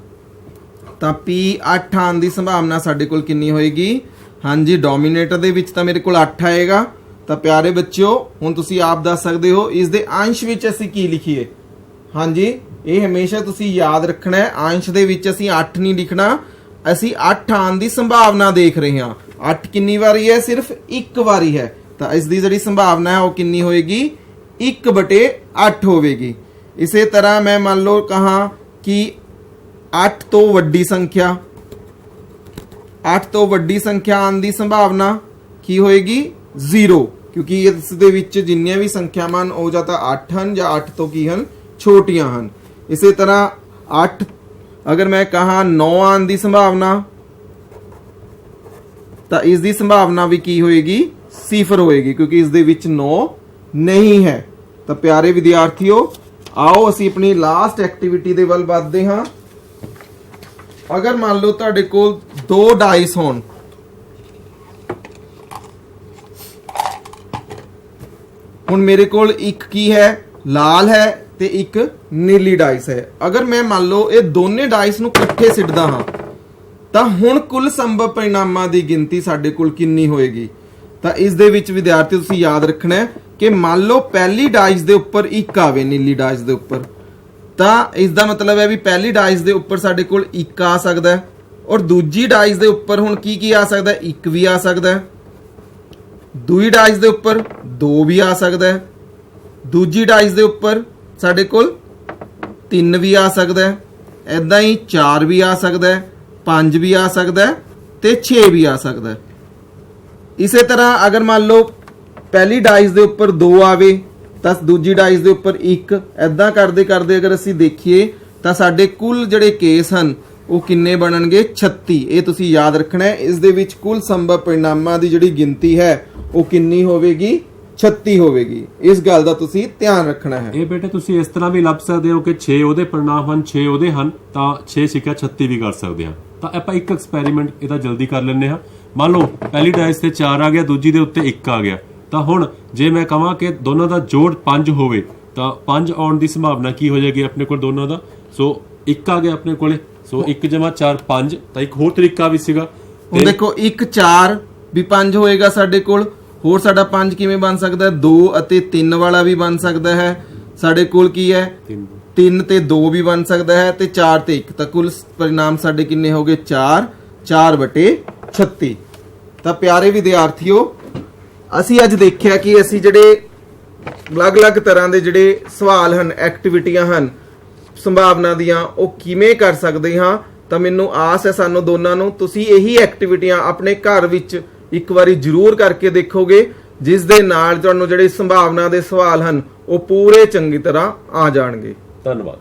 [SPEAKER 1] ਤਾਂ P 8 ਆਉਣ ਦੀ ਸੰਭਾਵਨਾ ਸਾਡੇ ਕੋਲ ਕਿੰਨੀ ਹੋਏਗੀ? ਹਾਂਜੀ, ਡੋਮੀਨੇਟਰ ਦੇ ਵਿੱਚ ਤਾਂ ਮੇਰੇ ਕੋਲ 8 ਆਏਗਾ। ਤਾਂ ਪਿਆਰੇ ਬੱਚਿਓ, ਹੁਣ ਤੁਸੀਂ ਆਪ ਦੱਸ ਸਕਦੇ ਹੋ ਇਸ ਦੇ ਅੰਸ਼ ਵਿੱਚ ਅਸੀਂ ਕੀ ਲਿਖੀਏ। ਹਾਂਜੀ, ਇਹ ਹਮੇਸ਼ਾ ਤੁਸੀਂ ਯਾਦ ਰੱਖਣਾ ਹੈ, ਅੰਸ਼ ਦੇ ਵਿੱਚ ਅਸੀਂ 8 ਨਹੀਂ ਲਿਖਣਾ, ਅਸੀਂ 8 ਆਉਣ ਦੀ ਸੰਭਾਵਨਾ ਦੇਖ ਰਹੇ ਹਾਂ। 8 ਕਿੰਨੀ ਵਾਰੀ ਹੈ? ਸਿਰਫ ਇੱਕ ਵਾਰੀ ਹੈ। ਤਾਂ ਇਸ ਦੀ ਜਿਹੜੀ ਸੰਭਾਵਨਾ ਹੈ ਉਹ ਕਿੰਨੀ ਹੋਏਗੀ? 1/8 ਹੋਵੇਗੀ। ਇਸੇ ਤਰ੍ਹਾਂ ਮੈਂ ਮੰਨ ਲਓ ਕਹਾਂ ਕਿ 8 ਤੋਂ ਵੱਡੀ ਸੰਖਿਆ, 8 ਤੋਂ ਵੱਡੀ ਸੰਖਿਆ ਆਉਣ ਦੀ ਸੰਭਾਵਨਾ ਕੀ ਹੋਏਗੀ? 0, ਕਿਉਂਕਿ ਇਸ ਦੇ ਵਿੱਚ ਜਿੰਨੀਆਂ ਵੀ ਸੰਖਿਆਵਾਂ ਹਨ ਉਹ ਜਾਂ ਤਾਂ 8 ਹਨ ਜਾਂ 8 ਤੋਂ ਕੀ ਹਨ? ਛੋਟੀਆਂ ਹਨ। ਇਸੇ ਤਰ੍ਹਾਂ 8 ਅਗਰ ਮੈਂ ਕਹਾਂ 9 ਆਉਣ ਦੀ ਸੰਭਾਵਨਾ, ਤਾਂ ਇਸ ਦੀ ਸੰਭਾਵਨਾ ਵੀ ਕੀ ਹੋਏਗੀ? 0 ਹੋਏਗੀ, ਕਿਉਂਕਿ ਇਸ ਦੇ ਵਿੱਚ 9 ਨਹੀਂ ਹੈ। ਤਾਂ ਪਿਆਰੇ ਵਿਦਿਆਰਥੀਓ, ਆਓ ਅਸੀਂ ਆਪਣੀ ਲਾਸਟ ਐਕਟੀਵਿਟੀ ਦੇ ਵੱਲ ਵਧਦੇ ਹਾਂ। ਅਗਰ ਮੰਨ ਲਓ ਤੁਹਾਡੇ ਕੋਲ 2 ਡਾਈਸ ਹੋਣ, ਹੁਣ ਮੇਰੇ ਕੋਲ ਇੱਕ ਕੀ ਹੈ? ਲਾਲ ਹੈ ਤੇ ਇੱਕ ਨੀਲੀ ਡਾਈਸ ਹੈ। ਅਗਰ ਮੈਂ ਮੰਨ ਲਓ ਇਹ ਦੋਨੇ ਡਾਈਸ ਨੂੰ ਇਕੱਠੇ ਸਿੱਟਦਾ ਹਾਂ, ਤਾਂ ਹੁਣ ਕੁੱਲ ਸੰਭਵ ਪਰਿਣਾਮਾਂ ਦੀ ਗਿਣਤੀ ਸਾਡੇ ਕੋਲ ਕਿੰਨੀ ਹੋਏਗੀ? ਤਾਂ ਇਸ ਦੇ ਵਿੱਚ ਵਿਦਿਆਰਥੀ ਤੁਸੀਂ ਯਾਦ ਰੱਖਣਾ ਹੈ ਕਿ ਮੰਨ ਲਓ ਪਹਿਲੀ ਡਾਈਸ ਦੇ ਉੱਪਰ 1 ਆਵੇ, ਨੀਲੀ ਡਾਈਸ ਦੇ ਉੱਪਰ, ਤਾਂ ਇਸ ਦਾ ਮਤਲਬ ਹੈ ਵੀ ਪਹਿਲੀ ਡਾਈਸ ਦੇ ਉੱਪਰ ਸਾਡੇ ਕੋਲ 1 ਆ ਸਕਦਾ ਹੈ, ਔਰ ਦੂਜੀ ਡਾਈਸ ਦੇ ਉੱਪਰ ਹੁਣ ਕੀ ਆ ਸਕਦਾ ਹੈ? 1 ਵੀ ਆ ਸਕਦਾ ਹੈ। ਦੂਜੀ ਡਾਈਸ ਦੇ ਉੱਪਰ 2 ਵੀ ਆ ਸਕਦਾ ਹੈ। ਦੂਜੀ ਡਾਈਸ ਦੇ ਉੱਪਰ ਸਾਡੇ ਕੋਲ 3 ਵੀ ਆ ਸਕਦਾ ਹੈ। ਐਦਾਂ ਹੀ 4 ਵੀ ਆ ਸਕਦਾ ਹੈ, 5 ਵੀ ਆ ਸਕਦਾ ਹੈ ਤੇ 6 ਵੀ ਆ ਸਕਦਾ ਹੈ। ਇਸੇ ਤਰ੍ਹਾਂ ਅਗਰ ਮੰਨ ਲਓ ਪਹਿਲੀ ਡਾਈਸ ਦੇ ਉੱਪਰ 2 ਆਵੇ ਤਾਂ ਦੂਜੀ ਡਾਈਸ ਦੇ ਉੱਪਰ 1, ਐਦਾਂ ਕਰਦੇ ਕਰਦੇ ਅਗਰ ਅਸੀਂ ਦੇਖੀਏ ਤਾਂ ਸਾਡੇ ਕੁੱਲ ਜਿਹੜੇ ਕੇਸ ਹਨ ਉਹ ਕਿੰਨੇ ਬਣਨਗੇ? 36। ਇਹ ਤੁਸੀਂ ਯਾਦ ਰੱਖਣਾ ਹੈ। ਇਸ ਦੇ ਵਿੱਚ ਕੁੱਲ ਸੰਭਵ ਪਰਿਣਾਮਾਂ ਦੀ ਜਿਹੜੀ ਗਿਣਤੀ ਹੈ ਉਹ ਕਿੰਨੀ ਹੋਵੇਗੀ? 36 ਹੋਵੇਗੀ। ਇਸ ਗੱਲ ਦਾ ਤੁਸੀਂ ਧਿਆਨ ਰੱਖਣਾ ਹੈ।
[SPEAKER 2] ਇਹ ਬੇਟੇ ਤੁਸੀਂ ਇਸ ਤਰ੍ਹਾਂ ਵੀ ਲੱਭ ਸਕਦੇ ਹੋ ਕਿ 6 ਉਹਦੇ ਪਰਿਣਾਮ ਹਨ, 6 ਉਹਦੇ ਹਨ, ਤਾਂ 6 ਸਿੱਕਿਆ 36 ਵੀ ਕਰ ਸਕਦੇ ਹਾਂ। ਤਾਂ ਆਪਾਂ ਇੱਕ ਐਕਸਪੈਰੀਮੈਂਟ ਇਹਦਾ ਜਲਦੀ ਕਰ ਲੈਂਦੇ ਹਾਂ। ਮੰਨ ਲਓ ਪਹਿਲੀ ਡਾਈਸ ਤੇ 4 ਆ ਗਿਆ, ਦੂਜੀ ਦੇ ਉੱਤੇ 1 ਆ ਗਿਆ। ਤਾਂ ਹੁਣ ਜੇ ਮੈਂ ਕਹਾਂ ਕਿ ਦੋਨਾਂ ਦਾ ਜੋੜ 5 ਹੋਵੇ ਤਾਂ 5 ਆਉਣ ਦੀ ਸੰਭਾਵਨਾ ਕੀ ਹੋ ਜਾਏਗੀ ਆਪਣੇ ਕੋਲ ਦੋਨਾਂ ਦਾ? ਸੋ 1 ਆ ਗਿਆ ਆਪਣੇ ਕੋਲੇ। ਸੋ 1 + 4 5। ਤਾਂ ਇੱਕ ਹੋਰ ਤਰੀਕਾ ਵੀ ਸੀਗਾ।
[SPEAKER 1] ਹੁਣ ਦੇਖੋ 1 4 ਵੀ 5 ਹੋਏਗਾ ਸਾਡੇ ਕੋਲ। ਹੋਰ ਸਾਡਾ 5 ਕਿਵੇਂ ਬਣ ਸਕਦਾ ਹੈ? 2 ਅਤੇ 3 ਵਾਲਾ ਵੀ ਬਣ ਸਕਦਾ ਹੈ। ਸਾਡੇ ਕੋਲ ਕੀ ਹੈ? 3 ਤੇ 2 ਵੀ ਬਣ ਸਕਦਾ ਹੈ ਤੇ 4 ਤੇ 1। ਤਾਂ ਕੁੱਲ ਪਰਿਣਾਮ ਸਾਡੇ ਕਿੰਨੇ ਹੋ ਗਏ? 4, 4/36। ਤਾਂ ਪਿਆਰੇ ਵਿਦਿਆਰਥੀਓ, ਅਸੀਂ ਅੱਜ ਦੇਖਿਆ ਕਿ ਅਸੀਂ ਜਿਹੜੇ ਅਲੱਗ-ਅਲੱਗ ਤਰ੍ਹਾਂ ਦੇ ਜਿਹੜੇ ਸਵਾਲ ਹਨ, ਐਕਟੀਵਿਟੀਆਂ ਹਨ ਸੰਭਾਵਨਾ ਦੀਆਂ, ਉਹ ਕਿਵੇਂ ਕਰ ਸਕਦੇ ਹਾਂ। ਤਾਂ ਮੈਨੂੰ ਆਸ ਹੈ ਸਾਨੂੰ ਦੋਨਾਂ ਨੂੰ ਤੁਸੀਂ ਇਹੀ ਐਕਟੀਵਿਟੀਆਂ ਆਪਣੇ ਘਰ ਵਿੱਚ ਇੱਕ ਵਾਰੀ ਜ਼ਰੂਰ ਕਰਕੇ ਦੇਖੋਗੇ, ਜਿਸ ਦੇ ਨਾਲ ਤੁਹਾਨੂੰ ਜਿਹੜੇ ਸੰਭਾਵਨਾ ਦੇ ਸਵਾਲ ਹਨ ਉਹ ਪੂਰੇ ਚੰਗੀ ਤਰ੍ਹਾਂ ਆ ਜਾਣਗੇ।
[SPEAKER 2] ਧੰਨਵਾਦ।